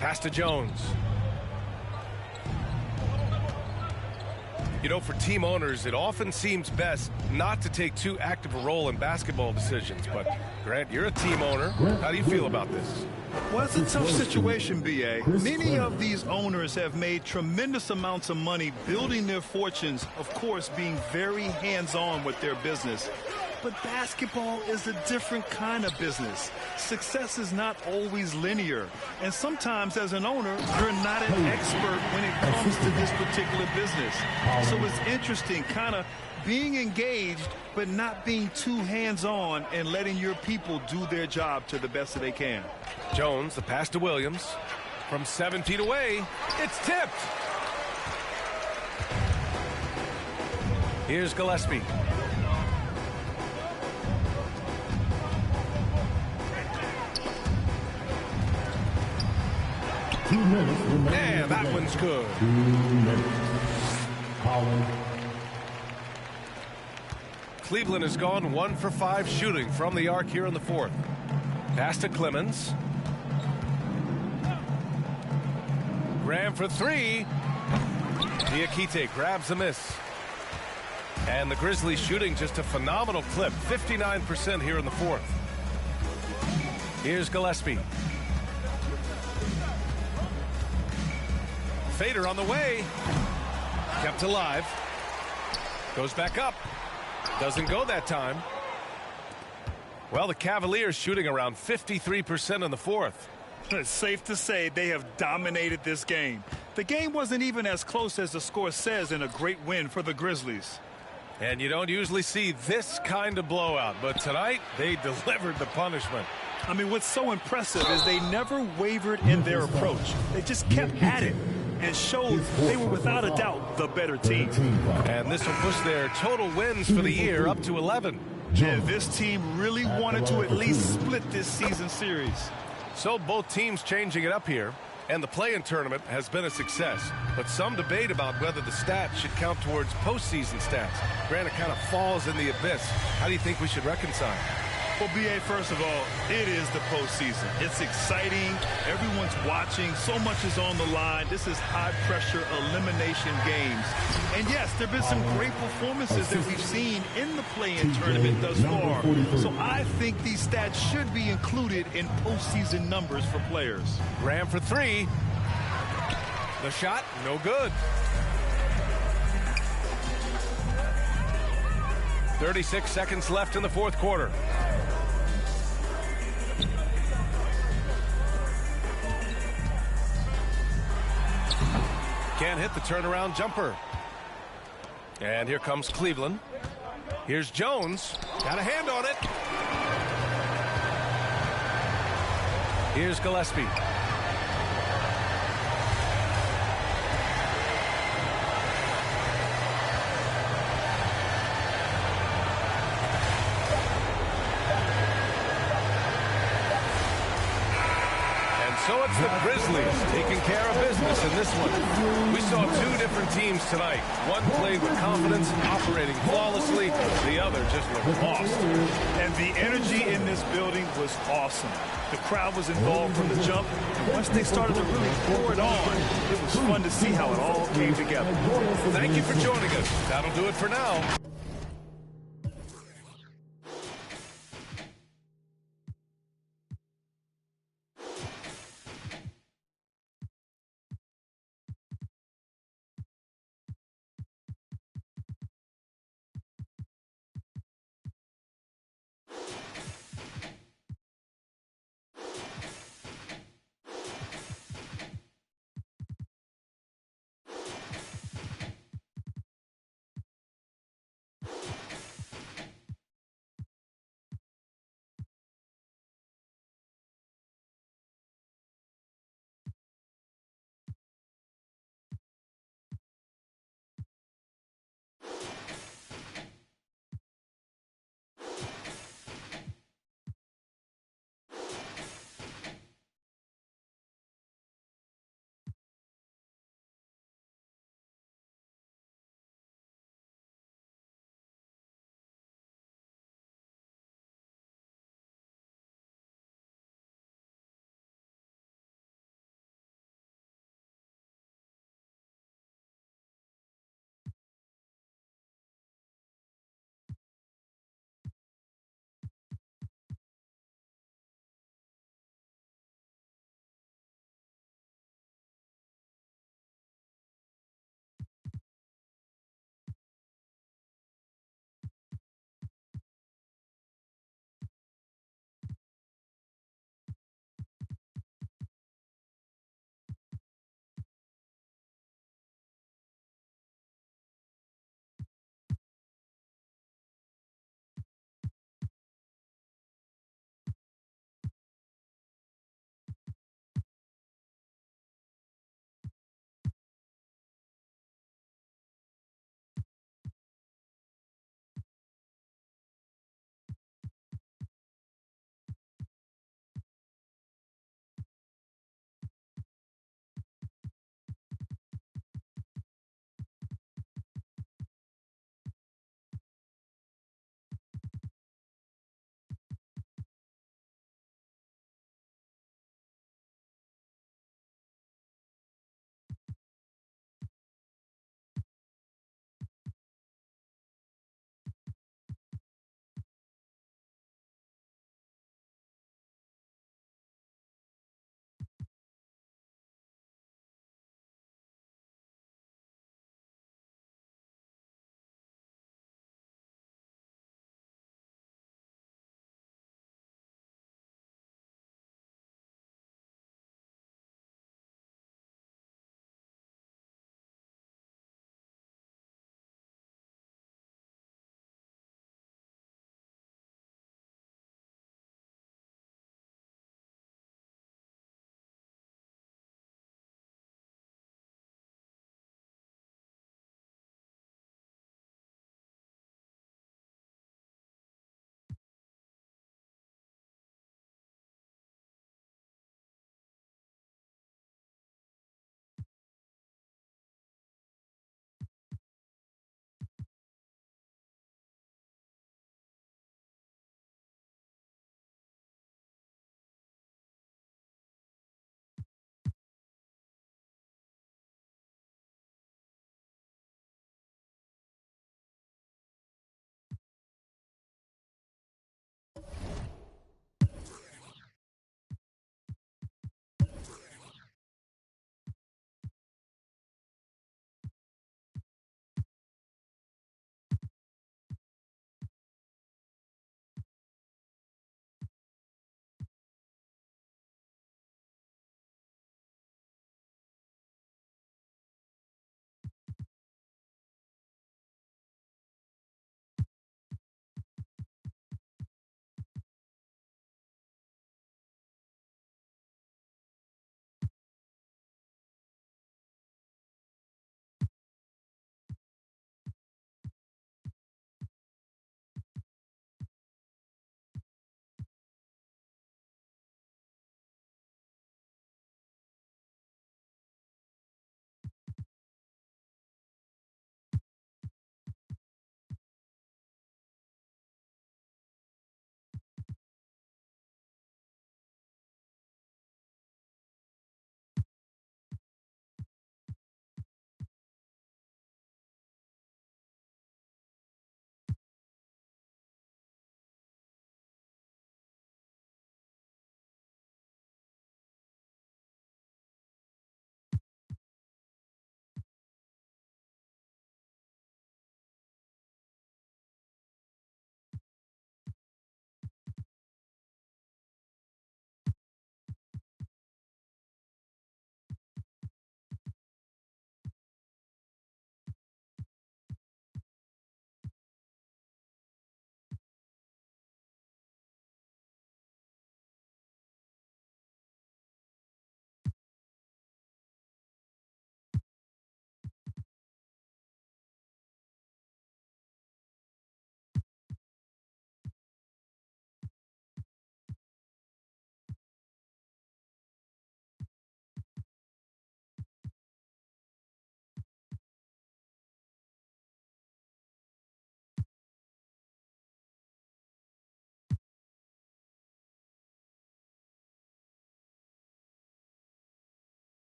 Speaker 1: Pass to Jones. You know, for team owners, it often seems best not to take too active a role in basketball decisions. But, Grant, you're a team owner. How do you feel about this?
Speaker 3: Well, it's a tough situation, B.A. Many of these owners have made tremendous amounts of money building their fortunes, of course, being very hands-on with their business. But basketball is a different kind of business. Success is not always linear. And sometimes as an owner, you're not an expert when it comes to this particular business. So it's interesting kind of being engaged, but not being too hands-on and letting your people do their job to the best that they can.
Speaker 1: Jones, the pass to Williams. From 7 feet away, it's tipped. Here's Gillespie. And that one's good.
Speaker 2: 2 minutes. Collins.
Speaker 1: Cleveland has gone 1 for 5 shooting from the arc here in the fourth. Pass to Clemens. Graham for 3. Diakite grabs the miss. And the Grizzlies shooting just a phenomenal clip. 59% here in the fourth. Here's Gillespie. Fader on the way. Kept alive. Goes back up. Doesn't go that time. Well, the Cavaliers shooting around 53% in the fourth.
Speaker 3: It's safe to say they have dominated this game. The game wasn't even as close as the score says in a great win for the Grizzlies.
Speaker 1: And you don't usually see this kind of blowout, but tonight they delivered the punishment.
Speaker 3: I mean, what's so impressive is they never wavered in their approach. They just kept at it and showed they were without a doubt the better team.
Speaker 1: And this will push their total wins for the year up to 11.
Speaker 3: And this team really wanted to at least split this season series.
Speaker 1: So both teams changing it up here, and the play-in tournament has been a success. But some debate about whether the stats should count towards postseason stats. Granted, kind of falls in the abyss. How do you think we should reconcile?
Speaker 3: Well, B.A., first of all, it is the postseason. It's exciting. Everyone's watching. So much is on the line. This is high-pressure elimination games. And, yes, there have been some great performances that we've seen in the play-in tournament thus far. So I think these stats should be included in postseason numbers for players.
Speaker 1: Graham for 3. The shot, no good. 36 seconds left in the fourth quarter. Can't hit the turnaround jumper. And here comes Cleveland. Here's Jones. Got a hand on it. Here's Gillespie. So it's the Grizzlies taking care of business in this one. We saw 2 different teams tonight. One played with confidence, operating flawlessly. The other just looked lost.
Speaker 3: And the energy in this building was awesome. The crowd was involved from the jump. And once they started to really pour it on, it was fun to see how it all came together.
Speaker 1: Thank you for joining us. That'll do it for now.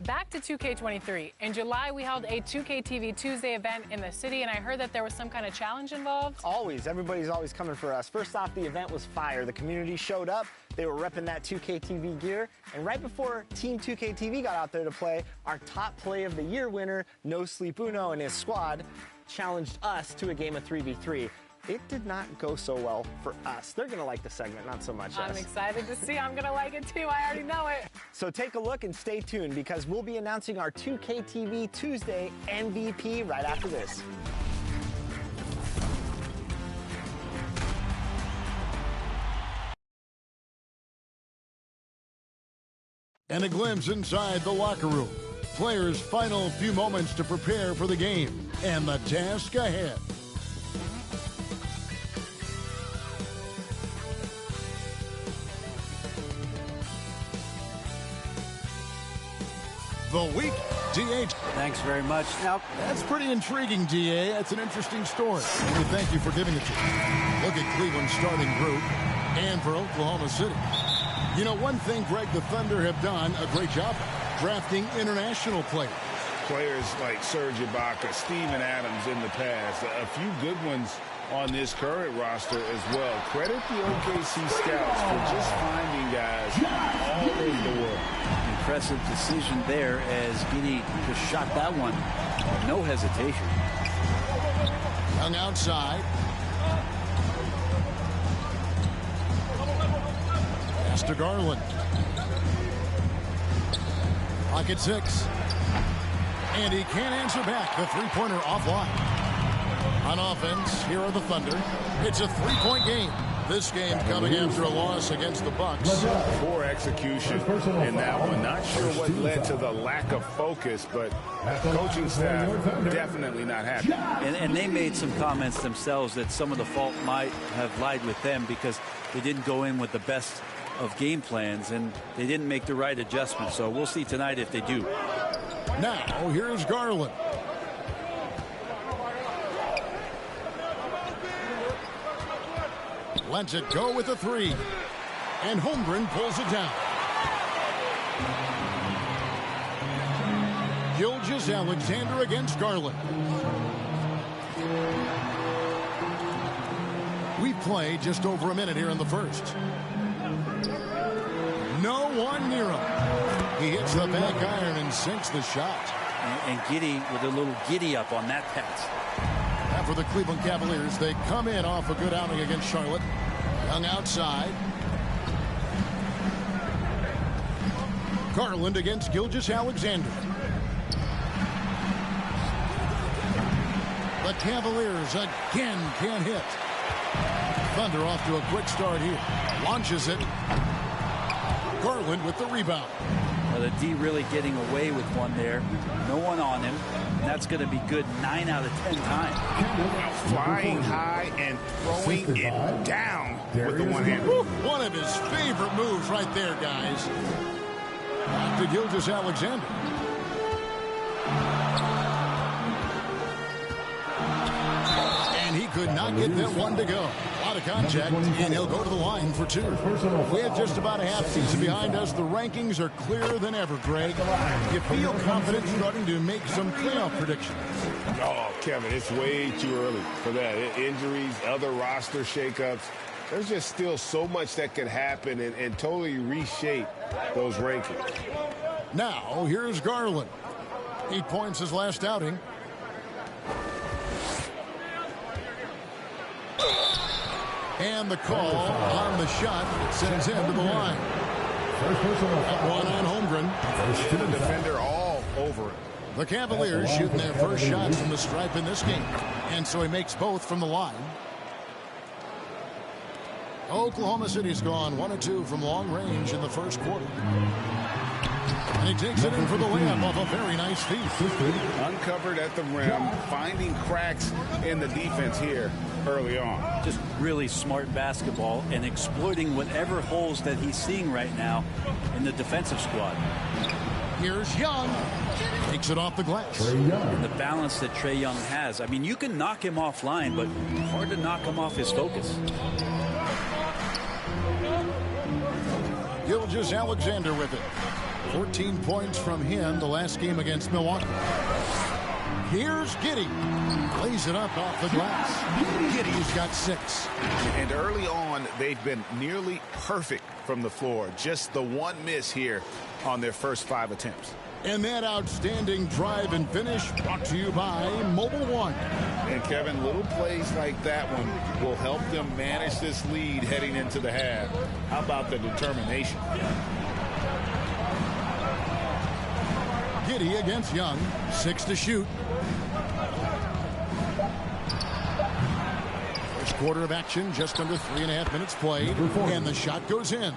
Speaker 10: Back to 2K23. In July, we held a 2K TV Tuesday event in the city, and I heard that there was some kind of challenge involved.
Speaker 11: Always. Everybody's always coming for us. First off, the event was fire. The community showed up. They were repping that 2K TV gear. And right before Team 2K TV got out there to play, our top play of the year winner, No Sleep Uno and his squad, challenged us to a game of 3v3. It did not go so well for us. They're going to like the segment, not so much
Speaker 10: I'm
Speaker 11: us.
Speaker 10: excited to see. I'm going to like it too. I already know it.
Speaker 11: So take a look and stay tuned because we'll be announcing our 2K TV Tuesday MVP right after this.
Speaker 12: And a glimpse inside the locker room. Players' final few moments to prepare for the game and the task ahead. The week, DH.
Speaker 13: Thanks very much. Now,
Speaker 12: That's pretty intriguing, DA. That's an interesting story. And we thank you for giving it to us. Look at Cleveland's starting group and for Oklahoma City. You know, one thing Greg the Thunder have done a great job of, drafting international players.
Speaker 14: Players like Serge Ibaka, Steven Adams in the past, a few good ones on this current roster as well. Credit the OKC scouts for just finding guys all over the world.
Speaker 13: impressive decision there as Giddy just shot that one. No hesitation.
Speaker 12: Young outside. Pass to Garland. Pocket 6. And he can't answer back. The three-pointer offline. On offense, here are the Thunder. It's a three-point game. This game coming after a loss against the Bucks.
Speaker 14: Poor execution in that one. Not sure what led to the lack of focus, but coaching staff definitely not happy.
Speaker 13: And they made some comments themselves that some of the fault might have lied with them because they didn't go in with the best of game plans and they didn't make the right adjustments. So we'll see tonight if they do.
Speaker 12: Now, here's Garland. Lets it go with a three. And Holmgren pulls it down. Gilgeous-Alexander against Garland. We've played just over a minute here in the first. No one near him. He hits the back iron and sinks the shot.
Speaker 13: And Giddy with a little giddy up on that pass.
Speaker 12: For the Cleveland Cavaliers, they come in off a good outing against Charlotte. Young outside. Garland against Gilgeous-Alexander. The Cavaliers again can't hit. Thunder off to a quick start here. Launches it. Garland with the rebound.
Speaker 13: Well, the D really getting away with one there. No one on him. And that's going to be good 9 out of 10 times.
Speaker 14: Now flying high and throwing it down with the one hand.
Speaker 12: One of his favorite moves right there, guys. Back to Gilgeous-Alexander. And he could not get that one to go. A lot of contact, and he'll go to the line for two. We have just about a half season behind us. The rankings are clearer than ever, Greg. You feel confident starting to make some playoff predictions?
Speaker 14: Oh, Kevin, it's way too early for that. Injuries, other roster shakeups. There's just still so much that could happen and totally reshape those rankings.
Speaker 12: Now, here's Garland. 8 points his last outing. And the call on the shot sends him to the line. That one on Holmgren.
Speaker 14: The defender all over it.
Speaker 12: The Cavaliers shooting their first shots from the stripe in this game. And so he makes both from the line. Oklahoma City's gone 1 of 2 from long range in the first quarter. And he takes it in for the layup off a very nice feed.
Speaker 14: Uncovered at the rim, finding cracks in the defense here early on.
Speaker 13: Just really smart basketball and exploiting whatever holes that he's seeing right now in the defensive squad.
Speaker 12: Here's Young. Takes it off the glass.
Speaker 13: And the balance that Trae Young has. I mean, you can knock him offline, but hard to knock him off his focus.
Speaker 12: Gilgeous-Alexander with it. 14 points from him the last game against Milwaukee. Here's Giddey. Lays it up off the glass. Giddey's got 6.
Speaker 14: And early on, they've been nearly perfect from the floor. Just the one miss here on their first 5 attempts.
Speaker 12: And that outstanding drive and finish brought to you by Mobile One.
Speaker 14: And Kevin, little plays like that one will help them manage this lead heading into the half. How about the determination?
Speaker 12: Giddey against Young. 6 to shoot. First quarter of action, just under 3.5 minutes played. And the shot goes in.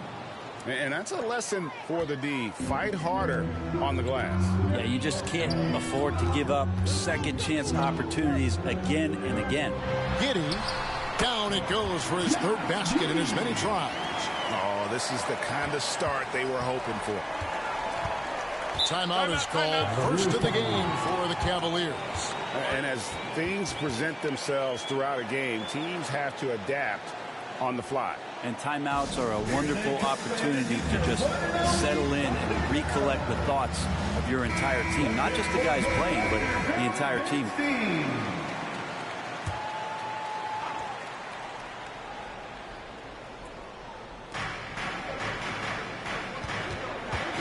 Speaker 14: And that's a lesson for the D. Fight harder on the glass.
Speaker 13: Yeah, you just can't afford to give up second chance opportunities again and again.
Speaker 12: Giddey, down it goes for his 3rd basket in as many tries.
Speaker 14: Oh, this is the kind of start they were hoping for.
Speaker 12: Timeout is called. First of the game for the Cavaliers.
Speaker 14: And as things present themselves throughout a game, teams have to adapt on the fly.
Speaker 13: And timeouts are a wonderful opportunity to just settle in and recollect the thoughts of your entire team. Not just the guys playing, but the entire team.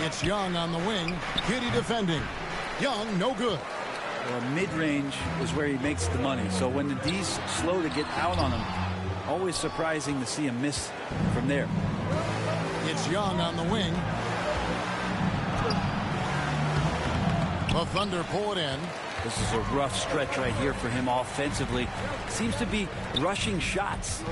Speaker 12: It's Young on the wing. Giddey defending. Young, no good.
Speaker 13: Well, mid-range is where he makes the money. So when the D's slow to get out on him, always surprising to see him miss from there.
Speaker 12: It's Young on the wing. The Thunder pull it in.
Speaker 13: This is a rough stretch right here for him offensively. Seems to be rushing shots.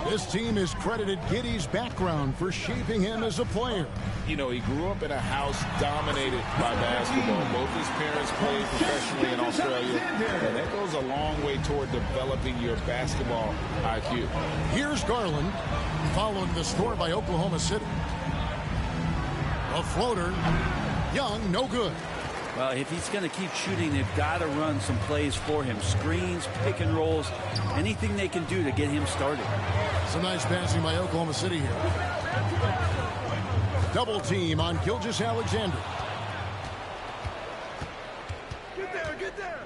Speaker 12: This team has credited Giddey's background for shaping him as a player.
Speaker 14: You know, he grew up in a house dominated by basketball. Both his parents played professionally in Australia. And that goes a long way toward developing your basketball IQ.
Speaker 12: Here's Garland, following the score by Oklahoma City. A floater. Young, no good.
Speaker 13: Well, if he's going to keep shooting, they've got to run some plays for him. Screens, pick and rolls, anything they can do to get him started.
Speaker 12: Some nice passing by Oklahoma City here. Double team on Gilgeous-Alexander.
Speaker 8: Get there, get there.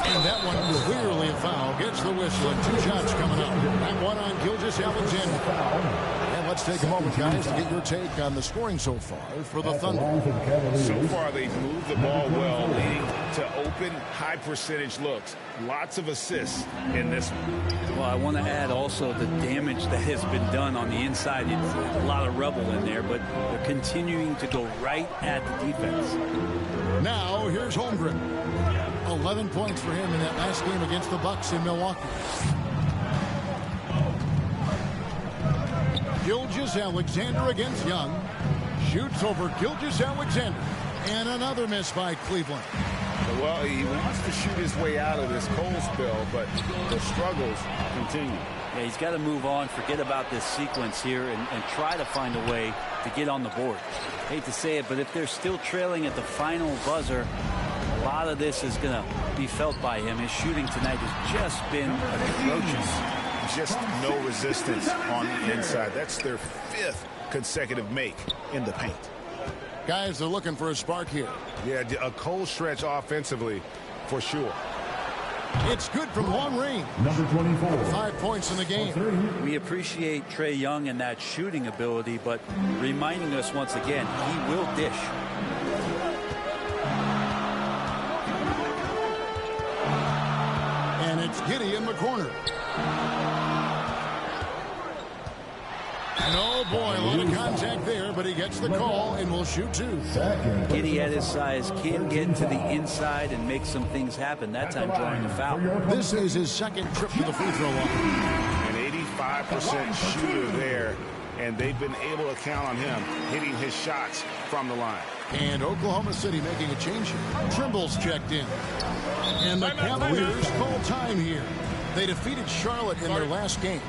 Speaker 12: And that one clearly a foul. Gets the whistle and 2 shots coming up. That one on Gilgeous-Alexander. And let's take a moment, guys, to get your take on the scoring so far for the Thunder.
Speaker 14: So far, they've moved the ball well, leading to open, high-percentage looks. Lots of assists in this one.
Speaker 13: Well, I want to add also the damage that has been done on the inside. It's a lot of rubble in there, but they're continuing to go right at the defense.
Speaker 12: Now, here's Holmgren. 11 points for him in that last game against the Bucks in Milwaukee. Gilgeous-Alexander against Young. Shoots over Gilgeous-Alexander. And another miss by Cleveland.
Speaker 14: Well, he wants to shoot his way out of this cold spell, but the struggles continue.
Speaker 13: Yeah, he's got to move on, forget about this sequence here, and try to find a way to get on the board. Hate to say it, but if they're still trailing at the final buzzer, a lot of this is going to be felt by him. His shooting tonight has just been atrocious.
Speaker 14: Just no resistance on the inside. That's their 5th consecutive make in the paint.
Speaker 12: Guys, they're looking for a spark here.
Speaker 14: Yeah, a cold stretch offensively for sure.
Speaker 12: It's good from long range.
Speaker 2: Number 24.
Speaker 12: 5 points in the game.
Speaker 13: We appreciate Trae Young and that shooting ability, but reminding us once again, he will dish.
Speaker 12: And it's Giddey in the corner. And oh boy, a lot of contact there, but he gets the call and will shoot 2.
Speaker 13: Giddey at his size can get to the inside and make some things happen. That time drawing a foul.
Speaker 12: This is his 2nd trip to the free throw line.
Speaker 14: An 85% shooter there, and they've been able to count on him hitting his shots from the line.
Speaker 12: And Oklahoma City making a change here. Trimble's checked in. And the Cavaliers call time here. They defeated Charlotte in their last game.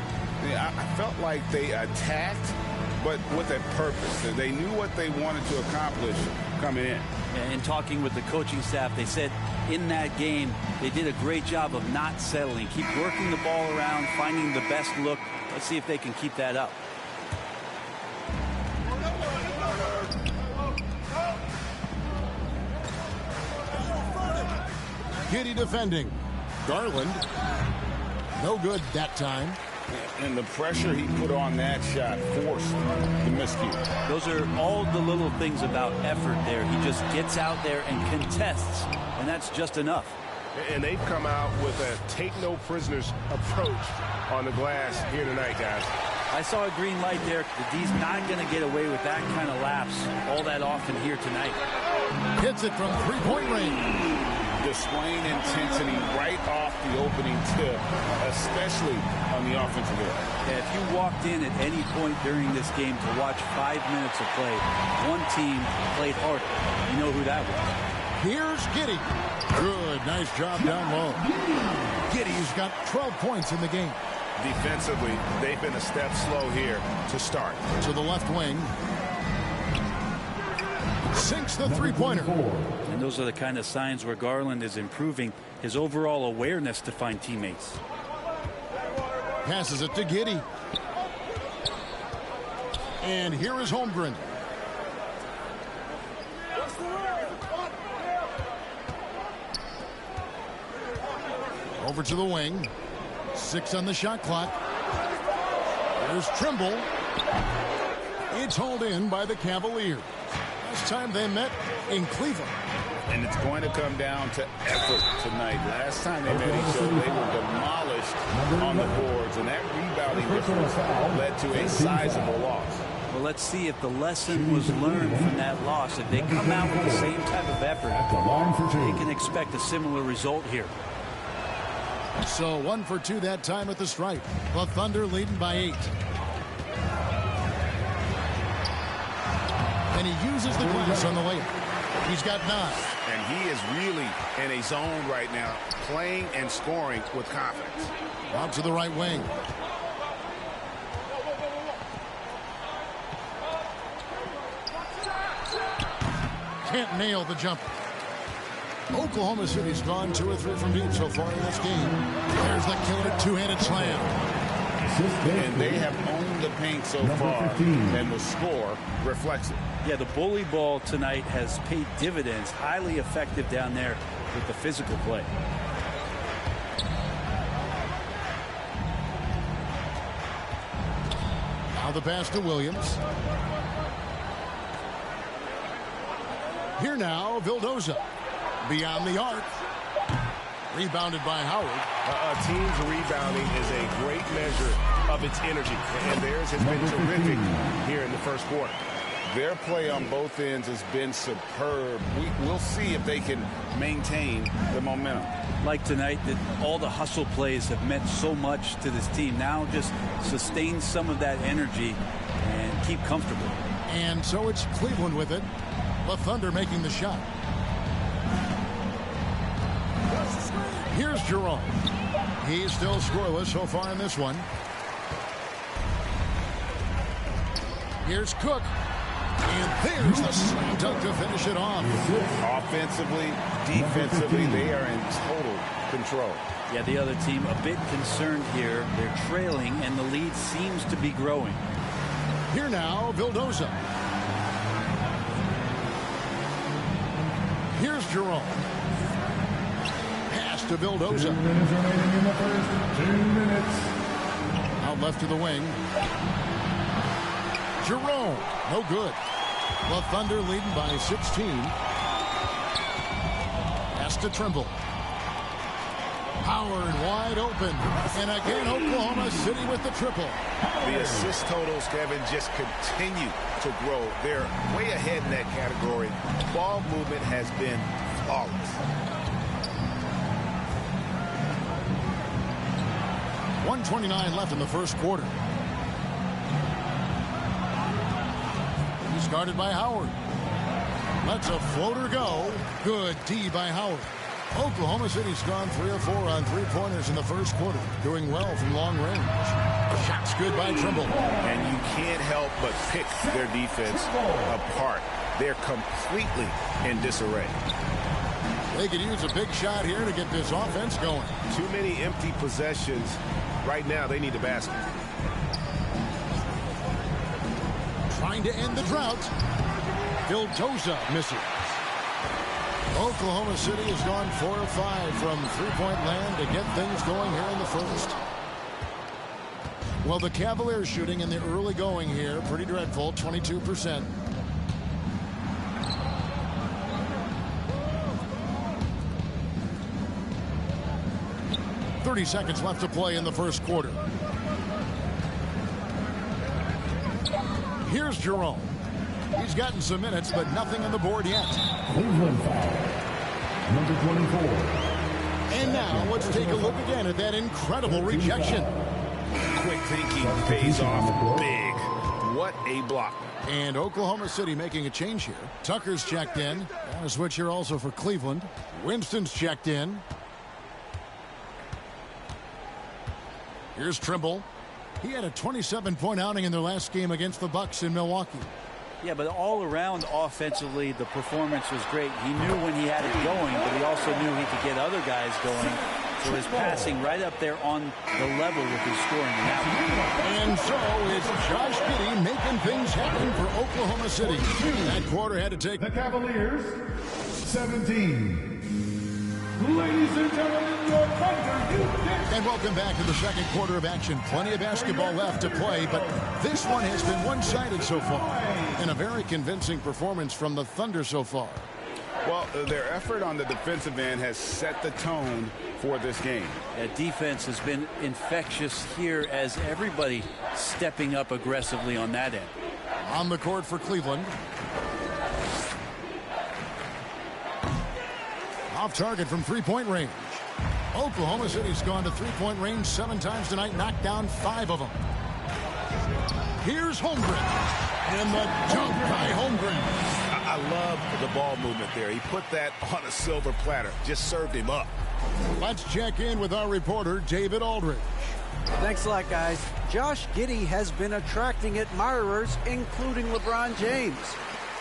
Speaker 14: Yeah, I felt like they attacked but with a purpose. They knew what they wanted to accomplish coming in.
Speaker 13: And talking with the coaching staff, they said in that game they did a great job of not settling. Keep working the ball around, finding the best look. Let's see if they can keep that up.
Speaker 12: Giddy defending. Garland. No good that time.
Speaker 14: And the pressure he put on that shot forced the miscue.
Speaker 13: Those are all the little things about effort there. He just gets out there and contests, and that's just enough.
Speaker 14: And they've come out with a take-no-prisoners approach on the glass here tonight, guys.
Speaker 13: I saw a green light there. The D's not going to get away with that kind of lapse all that often here tonight.
Speaker 12: Hits it from three-point range.
Speaker 14: Displaying intensity right off the opening tip, especially on the offensive end.
Speaker 13: Yeah, if you walked in at any point during this game to watch 5 minutes of play, one team played harder. You know who that was.
Speaker 12: Here's Giddy. Good, nice job down low. Giddy's got 12 points in the game.
Speaker 14: Defensively, they've been a step slow here to start.
Speaker 12: To the left wing. Sinks the three-pointer.
Speaker 13: And those are the kind of signs where Garland is improving his overall awareness to find teammates.
Speaker 12: Passes it to Giddy. And here is Holmgren. Over to the wing. 6 on the shot clock. There's Trimble. It's hauled in by the Cavaliers. Last time they met in Cleveland.
Speaker 14: And it's going to come down to effort tonight. Last time they met each other, they were demolished on the boards, and that rebounding difference led to a sizable loss.
Speaker 13: Well, let's see if the lesson was learned from that loss. If they come out with the same type of effort, they can expect a similar result here.
Speaker 12: So 1 for 2 that time at the stripe. The Thunder leading by 8. And he uses the glass on the layup. He's got 9.
Speaker 14: And he is really in a zone right now, playing and scoring with confidence.
Speaker 12: Out to the right wing. Can't nail the jumper. Oklahoma City's gone 2 or 3 from deep so far in this game. There's the killer two-handed slam.
Speaker 14: And they have owned the paint so far, and the score reflects it.
Speaker 13: Yeah, the bully ball tonight has paid dividends. Highly effective down there with the physical play.
Speaker 12: Now the pass to Williams. Here now, Vildoza. Beyond the arc. Rebounded by Howard.
Speaker 14: A team's rebounding is a great measure of its energy, and theirs has been terrific here in the first quarter. Their play on both ends has been superb. We'll see if they can maintain the momentum.
Speaker 13: Like tonight, that all the hustle plays have meant so much to this team. Now just sustain some of that energy and keep comfortable.
Speaker 12: And so it's Cleveland with it. The Thunder making the shot. Here's Jerome. He's still scoreless so far in this one. Here's Cook. And there's the slam dunk to finish it off.
Speaker 14: Offensively, defensively, they are in total control.
Speaker 13: Yeah, the other team a bit concerned here. They're trailing, and the lead seems to be growing.
Speaker 12: Here now, Vildoza. Here's Jerome. Pass to Vildoza.
Speaker 2: 2 minutes remaining in the first. 2 minutes.
Speaker 12: Out left to the wing. Jerome. No good. The Thunder leading by 16. Pass to Trimble. Howard wide open. And again, Oklahoma City with the triple.
Speaker 14: The assist totals, Kevin, just continue to grow. They're way ahead in that category. Ball movement has been flawless.
Speaker 12: 1:29 left in the first quarter. He's guarded by Howard. Lets a floater go. Good D by Howard. Oklahoma City's gone 3 of 4 on three-pointers in the first quarter, doing well from long range. Shots good by Trimble.
Speaker 14: And you can't help but pick their defense apart. They're completely in disarray.
Speaker 12: They could use a big shot here to get this offense going.
Speaker 14: Too many empty possessions. Right now, they need a basket.
Speaker 12: Trying to end the drought. Vildoza misses. Oklahoma City has gone 4 of 5 from three-point land to get things going here in the first. Well, the Cavaliers shooting in the early going here, pretty dreadful, 22%. .30 seconds left to play in the first quarter. Here's Jerome. He's gotten some minutes, but nothing on the board yet.
Speaker 2: Cleveland foul. Number 24.
Speaker 12: And now let's take a look again at that incredible rejection.
Speaker 14: Quick thinking pays off big. What a block.
Speaker 12: And Oklahoma City making a change here. Tucker's checked in. And a switch here also for Cleveland. Winston's checked in. Here's Trimble. He had a 27-point outing in their last game against the Bucks in Milwaukee.
Speaker 13: Yeah, but all around offensively, the performance was great. He knew when he had it going, but he also knew he could get other guys going. So his passing right up there on the level with his scoring.
Speaker 12: And so it's Josh Giddey making things happen for Oklahoma City. That quarter had to take
Speaker 2: the Cavaliers 17. Ladies and gentlemen, your Thunder.
Speaker 12: And welcome back to the second quarter of action. Plenty of basketball left to play, but this one has been one-sided so far. And a very convincing performance from the Thunder so far.
Speaker 14: Well, their effort on the defensive end has set the tone for this game.
Speaker 13: That defense has been infectious here as everybody stepping up aggressively on that end.
Speaker 12: On the court for Cleveland. Off target from three-point range. Oklahoma City's gone to three-point range 7 times tonight, knocked down 5 of them. Here's Holmgren. And the dunk by Holmgren.
Speaker 14: I love the ball movement there. He put that on a silver platter. Just served him up.
Speaker 12: Let's check in with our reporter, David Aldridge.
Speaker 15: Thanks a lot, guys. Josh Giddey has been attracting admirers, including LeBron James.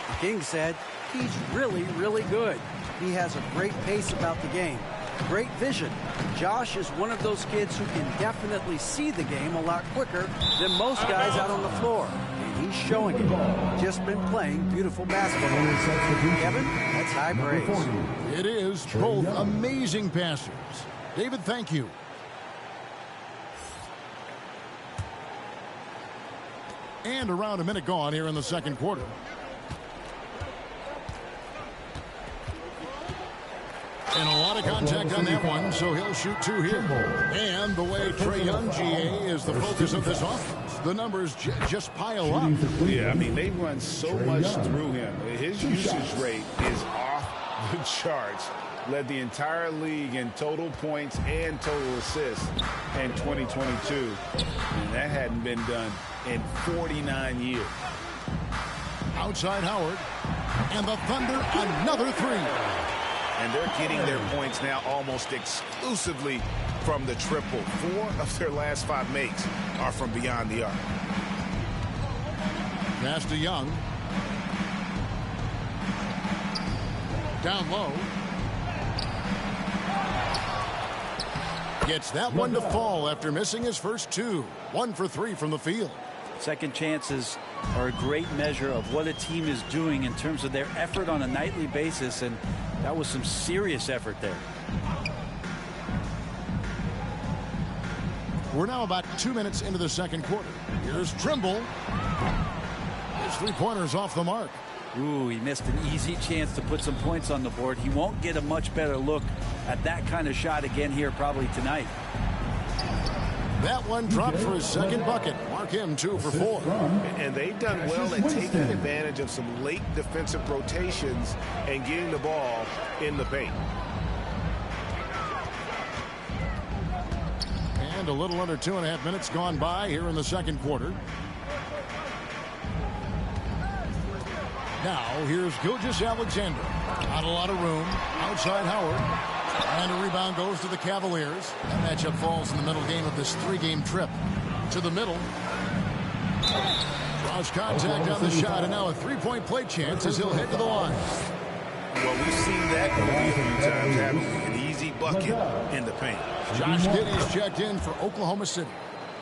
Speaker 15: The King said he's really, really good. He has a great pace about the game. Great vision. Josh is one of those kids who can definitely see the game a lot quicker than most guys out on the floor. And he's showing it. Just been playing beautiful basketball. Kevin, that's high praise.
Speaker 12: It is. Both amazing passers. David, thank you. And around a minute gone here in the second quarter. And a lot of contact on that one, so he'll shoot 2 here. And the way Trae Young, GA, is the focus of this offense. The numbers just pile up.
Speaker 14: Yeah, I mean, they run so much through him. His usage rate is off the charts. Led the entire league in total points and total assists in 2022. And that hadn't been done in 49 years.
Speaker 12: Outside Howard. And the Thunder, another 3.
Speaker 14: And they're getting their points now almost exclusively from the triple. 4 of their last 5 makes are from beyond the arc.
Speaker 12: Pass to Young. Down low. Gets that one to fall after missing his first 2. 1 for 3 from the field.
Speaker 13: Second chances are a great measure of what a team is doing in terms of their effort on a nightly basis, and that was some serious effort there.
Speaker 12: We're now about 2 minutes into the second quarter. Here's Trimble. His three-pointer's off the mark.
Speaker 13: Ooh, he missed an easy chance to put some points on the board. He won't get a much better look at that kind of shot again here probably tonight.
Speaker 12: That one dropped for his second bucket. Mark him 2 for 4.
Speaker 14: And they've done well at taking advantage of some late defensive rotations and getting the ball in the paint.
Speaker 12: And a little under 2.5 minutes gone by here in the second quarter. Now here's Gilgeous-Alexander. Not a lot of room. Outside Howard. And a rebound goes to the Cavaliers. That matchup falls in the middle game of this 3-game trip. To the middle. Cross contact on the shot, and now a 3-point play chance as he'll head to the line.
Speaker 14: Well, we've seen that movie a few times, haven't we? An easy bucket in the paint.
Speaker 12: Josh Giddey's checked in for Oklahoma City.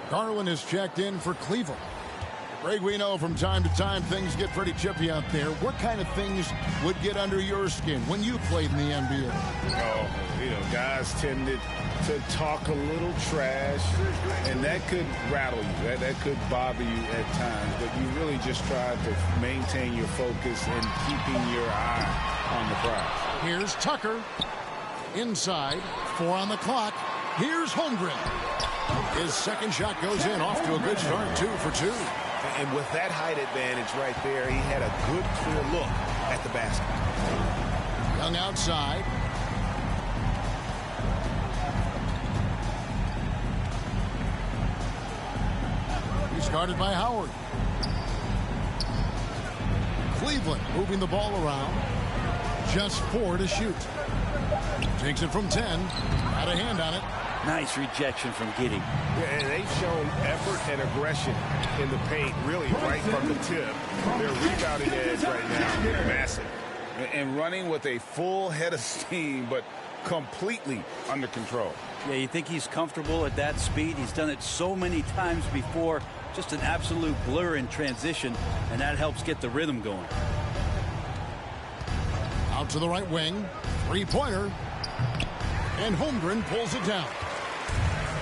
Speaker 12: Garland is checked in for Cleveland. Greg, we know from time to time things get pretty chippy out there. What kind of things would get under your skin when you played in the NBA?
Speaker 14: Oh, guys tended to talk a little trash, and that could rattle you. That could bother you at times, but you really just try to maintain your focus and keeping your eye on the prize.
Speaker 12: Here's Tucker. Inside. 4 on the clock. Here's Holmgren. His second shot goes in. Off to a good start. 2 for 2.
Speaker 14: And with that height advantage right there, he had a good, clear look at the basket.
Speaker 12: Young outside. He's guarded by Howard. Cleveland moving the ball around. Just 4 to shoot. Takes it from 10. Got a hand on it.
Speaker 13: Nice rejection from Giddey.
Speaker 14: Yeah, and they've shown effort and aggression in the paint, really right from the tip. Their rebounding edge right now, massive. And running with a full head of steam, but completely under control.
Speaker 13: Yeah, you think he's comfortable at that speed? He's done it so many times before. Just an absolute blur in transition, and that helps get the rhythm going.
Speaker 12: Out to the right wing. 3-pointer. And Holmgren pulls it down.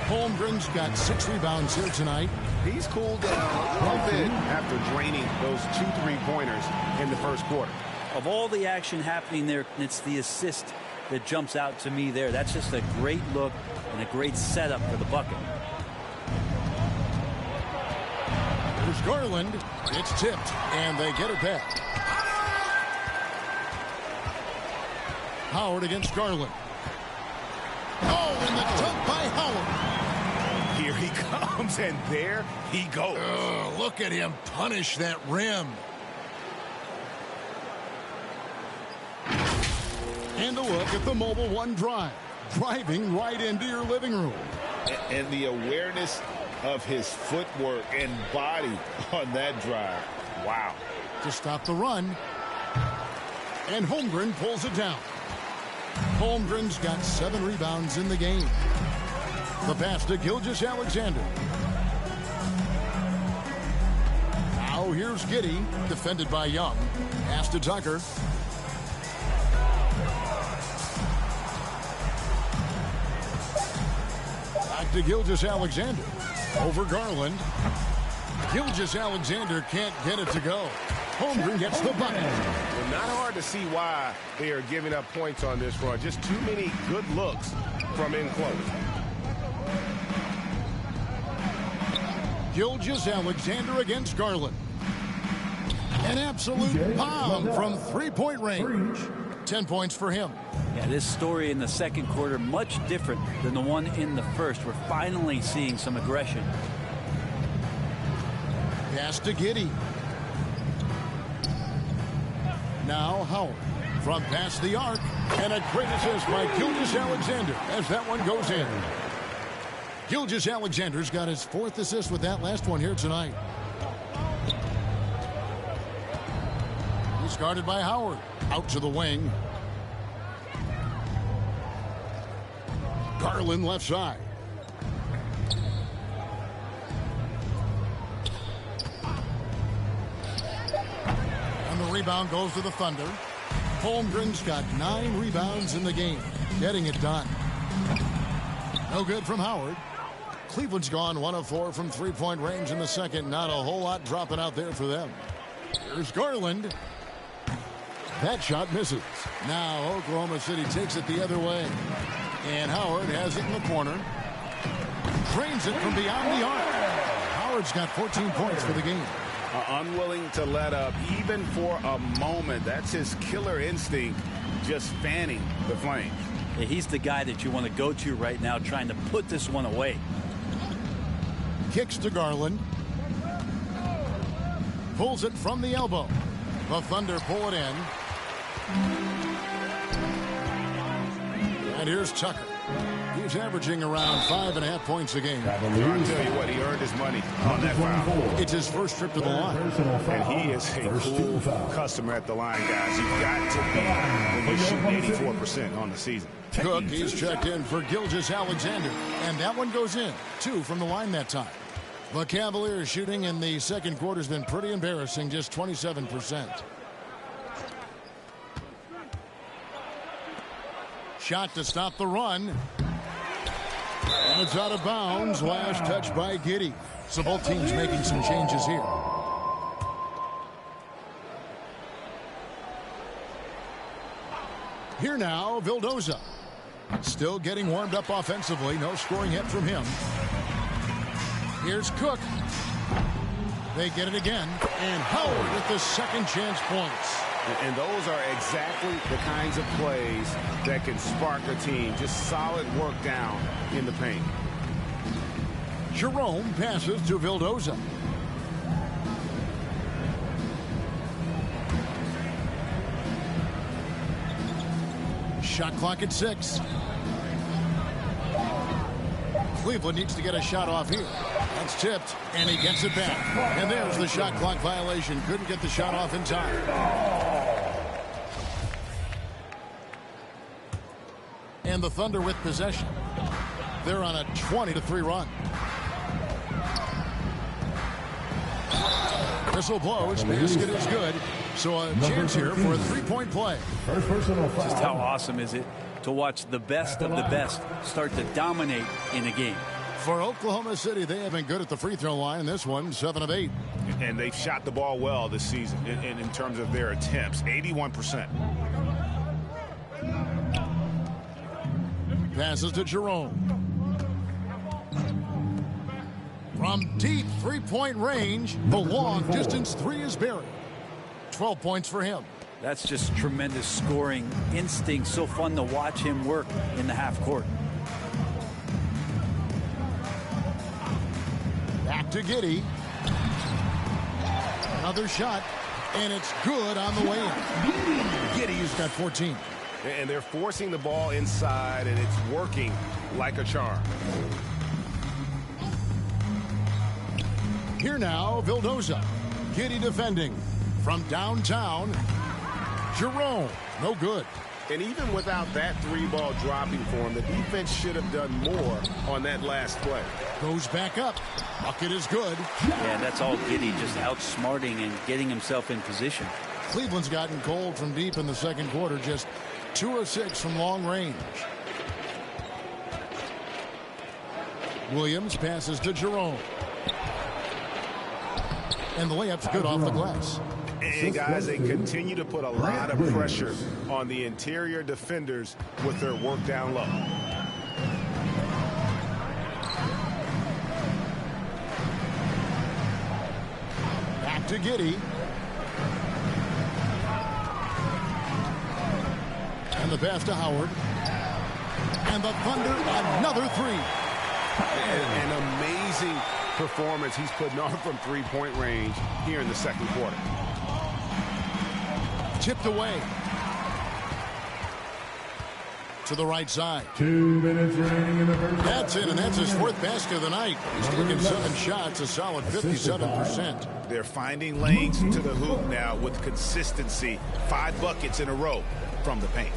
Speaker 12: Holmgren's got 6 rebounds here tonight.
Speaker 14: He's cooled down a little bit after draining those 2 3-pointers in the first quarter.
Speaker 13: Of all the action happening there, it's the assist that jumps out to me there. That's just a great look and a great setup for the bucket.
Speaker 12: There's Garland. It's tipped, and they get it back. Howard against Garland. Oh, and the dunk by Howard.
Speaker 14: Here he comes, and there he goes.
Speaker 12: Look at him punish that rim. And a look at the Mobile One drive. Driving right into your living room.
Speaker 14: And the awareness of his footwork and body on that drive. Wow.
Speaker 12: To stop the run. And Holmgren pulls it down. Holmgren's got 7 rebounds in the game. The pass to Gilgeous-Alexander. Now here's Giddey, defended by Young. Pass to Tucker. Back to Gilgeous-Alexander. Over Garland. Gilgeous-Alexander can't get it to go. Holmgren gets the bucket.
Speaker 14: Well, not hard to see why they are giving up points on this run. Just too many good looks from in close.
Speaker 12: Gilgeous-Alexander against Garland. An absolute bomb from 3-point range. 10 points for him.
Speaker 13: Yeah, this story in the second quarter, much different than the one in the first. We're finally seeing some aggression.
Speaker 12: Pass to Giddey. Now Howard from past the arc, and a great assist by Gilgeous-Alexander as that one goes in. Gilgeous-Alexander's got his 4th assist with that last one here tonight. He's guarded by Howard. Out to the wing. Garland left side. Rebound goes to the Thunder. Holmgren's got 9 rebounds in the game. Getting it done. No good from Howard. Cleveland's gone 1 of 4 from 3-point range in the second. Not a whole lot dropping out there for them. Here's Garland. That shot misses. Now Oklahoma City takes it the other way. And Howard has it in the corner. Drains it from beyond the arc. Howard's got 14 points for the game.
Speaker 14: Unwilling to let up even for a moment. That's his killer instinct, just fanning the flames.
Speaker 13: Yeah, he's the guy that you want to go to right now, trying to put this one away.
Speaker 12: Kicks to Garland. Pulls it from the elbow. The Thunder pull it in. And And here's Tucker. He's averaging around 5.5 points a game.
Speaker 14: I'll tell you what, he earned his money on that foul.
Speaker 12: It's his first trip to the line.
Speaker 14: And he is a cool customer at the line, guys. You've got to be when you're shooting 84% on the season.
Speaker 12: Cook, he's checked in for Gilgeous-Alexander. And that one goes in. 2 from the line that time. The Cavaliers shooting in the second quarter has been pretty embarrassing, just 27%. Shot to stop the run. And it's out of bounds. Last touch by Giddey. So both teams making some changes here. Here now, Vildoza. Still getting warmed up offensively. No scoring yet from him. Here's Cook. They get it again. And Howard with the second chance points.
Speaker 14: And those are exactly the kinds of plays that can spark a team. Just solid work down in the paint.
Speaker 12: Jerome passes to Vildoza. Shot clock at 6. Cleveland needs to get a shot off here. That's tipped, and he gets it back. And there's the shot clock violation. Couldn't get the shot off in time. And the Thunder with possession. They're on a 20-3 run. Whistle blows. Basket is good. So a chance here for a three-point play.
Speaker 13: Just how awesome is it to watch the best of the best start to dominate in a game.
Speaker 12: For Oklahoma City, they have been good at the free throw line. This one, 7 of 8.
Speaker 14: And they've shot the ball well this season in terms of their attempts, 81%.
Speaker 12: Passes to Jerome. From deep three-point range, the long distance 3 is buried. 12 points for him.
Speaker 13: That's just tremendous scoring instinct. So fun to watch him work in the half court.
Speaker 12: Back to Giddey. Another shot, and it's good on the way in. Giddey's got 14.
Speaker 14: And they're forcing the ball inside, and it's working like a charm.
Speaker 12: Here now, Vildoza. Giddey defending. From downtown, Jerome. No good.
Speaker 14: And even without that 3-ball dropping for him, the defense should have done more on that last play.
Speaker 12: Goes back up. Bucket is good.
Speaker 13: Yeah, that's all Giddey, just outsmarting and getting himself in position.
Speaker 12: Cleveland's gotten cold from deep in the second quarter. Just 2 of 6 from long range. Williams passes to Jerome. And the layup's good off the glass.
Speaker 14: And guys, they continue to put a lot of pressure on the interior defenders with their work down low.
Speaker 12: Back to Giddey. And the pass to Howard. And the Thunder, another 3.
Speaker 14: An amazing performance he's putting on from three-point range here in the second quarter.
Speaker 12: Tipped away. To the right side.
Speaker 2: 2 minutes remaining in the first.
Speaker 12: That's in, and that's his 4th basket of the night. He's taken 7 shots, a solid 57%.
Speaker 14: They're finding lanes to the hoop now with consistency. 5 buckets in a row from the paint.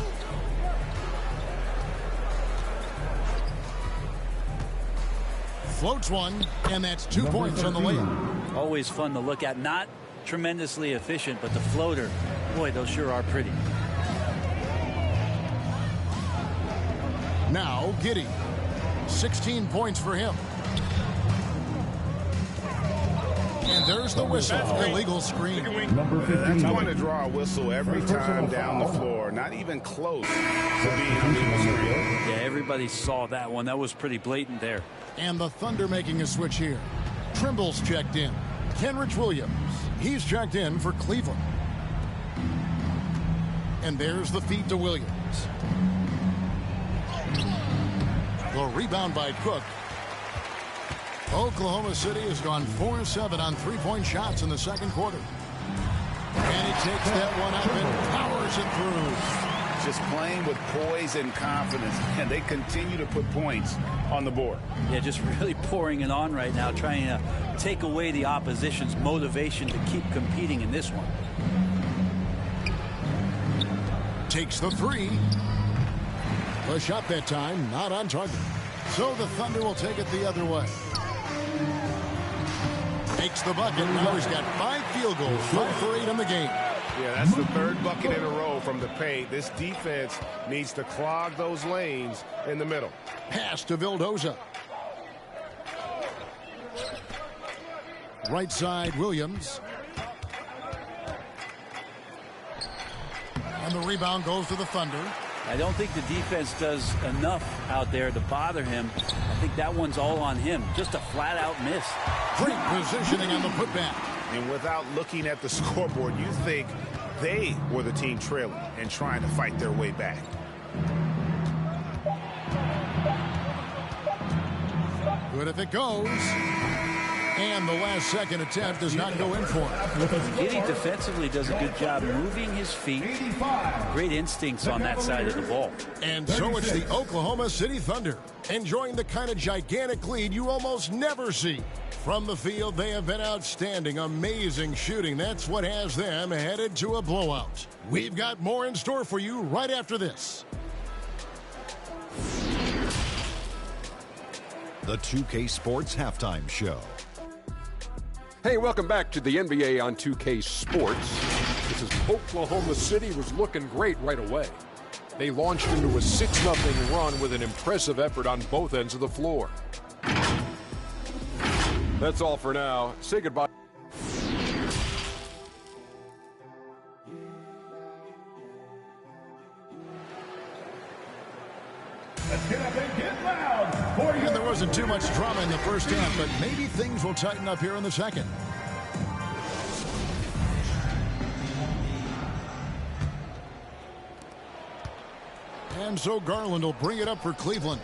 Speaker 12: Floats one, and that's 2 points on the layup.
Speaker 13: Always fun to look at. Not tremendously efficient, but the floater, boy, those sure are pretty.
Speaker 12: Now Giddey. 16 points for him. And there's the whistle. Illegal screen.
Speaker 14: That's going to draw a whistle every time down the floor. Not even close to being a legal screen.
Speaker 13: Yeah, everybody saw that one. That was pretty blatant there.
Speaker 12: And the Thunder making a switch here. Trimble's checked in. Kenrich Williams. He's checked in for Cleveland. And there's the feed to Williams. The rebound by Cook. Oklahoma City has gone 4-7 on three-point shots in the second quarter. And he takes that one up and powers it through.
Speaker 14: just playing with poise and confidence, and they continue to put points on the board.
Speaker 13: Yeah, just really pouring it on right now, trying to take away the opposition's motivation to keep competing in this one.
Speaker 12: Takes the three. The shot that time, not on target. So the Thunder will take it the other way. Makes the bucket. Now he's got 5 field goals, 5 for 8 in the game.
Speaker 16: Yeah, that's the 3rd bucket in a row from the paint. This defense needs to clog those lanes in the middle.
Speaker 12: Pass to Vildoza. Right side, Williams. And the rebound goes to the Thunder.
Speaker 13: I don't think the defense does enough out there to bother him. I think that one's all on him. Just a flat-out miss.
Speaker 12: Great positioning on the putback.
Speaker 16: And without looking at the scoreboard, you think they were the team trailing and trying to fight their way back.
Speaker 12: Good if it goes. And the last second attempt does not go in for him.
Speaker 13: Giddy defensively does a good job moving his feet. Great instincts on that side of the ball.
Speaker 12: And so it's the Oklahoma City Thunder, enjoying the kind of gigantic lead you almost never see. From the field, they have been outstanding, amazing shooting. That's what has them headed to a blowout. We've got more in store for you right after this.
Speaker 6: The 2K Sports Halftime Show.
Speaker 7: Hey, welcome back to the NBA on 2K Sports. This is Oklahoma City was looking great right away. They launched into a 6-0 run with an impressive effort on both ends of the floor. That's all for now. Say goodbye.
Speaker 2: Let's get up and get loud for you.
Speaker 12: And there wasn't too much drama in the first half, but maybe things will tighten up here in the second. And so Garland will bring it up for Cleveland.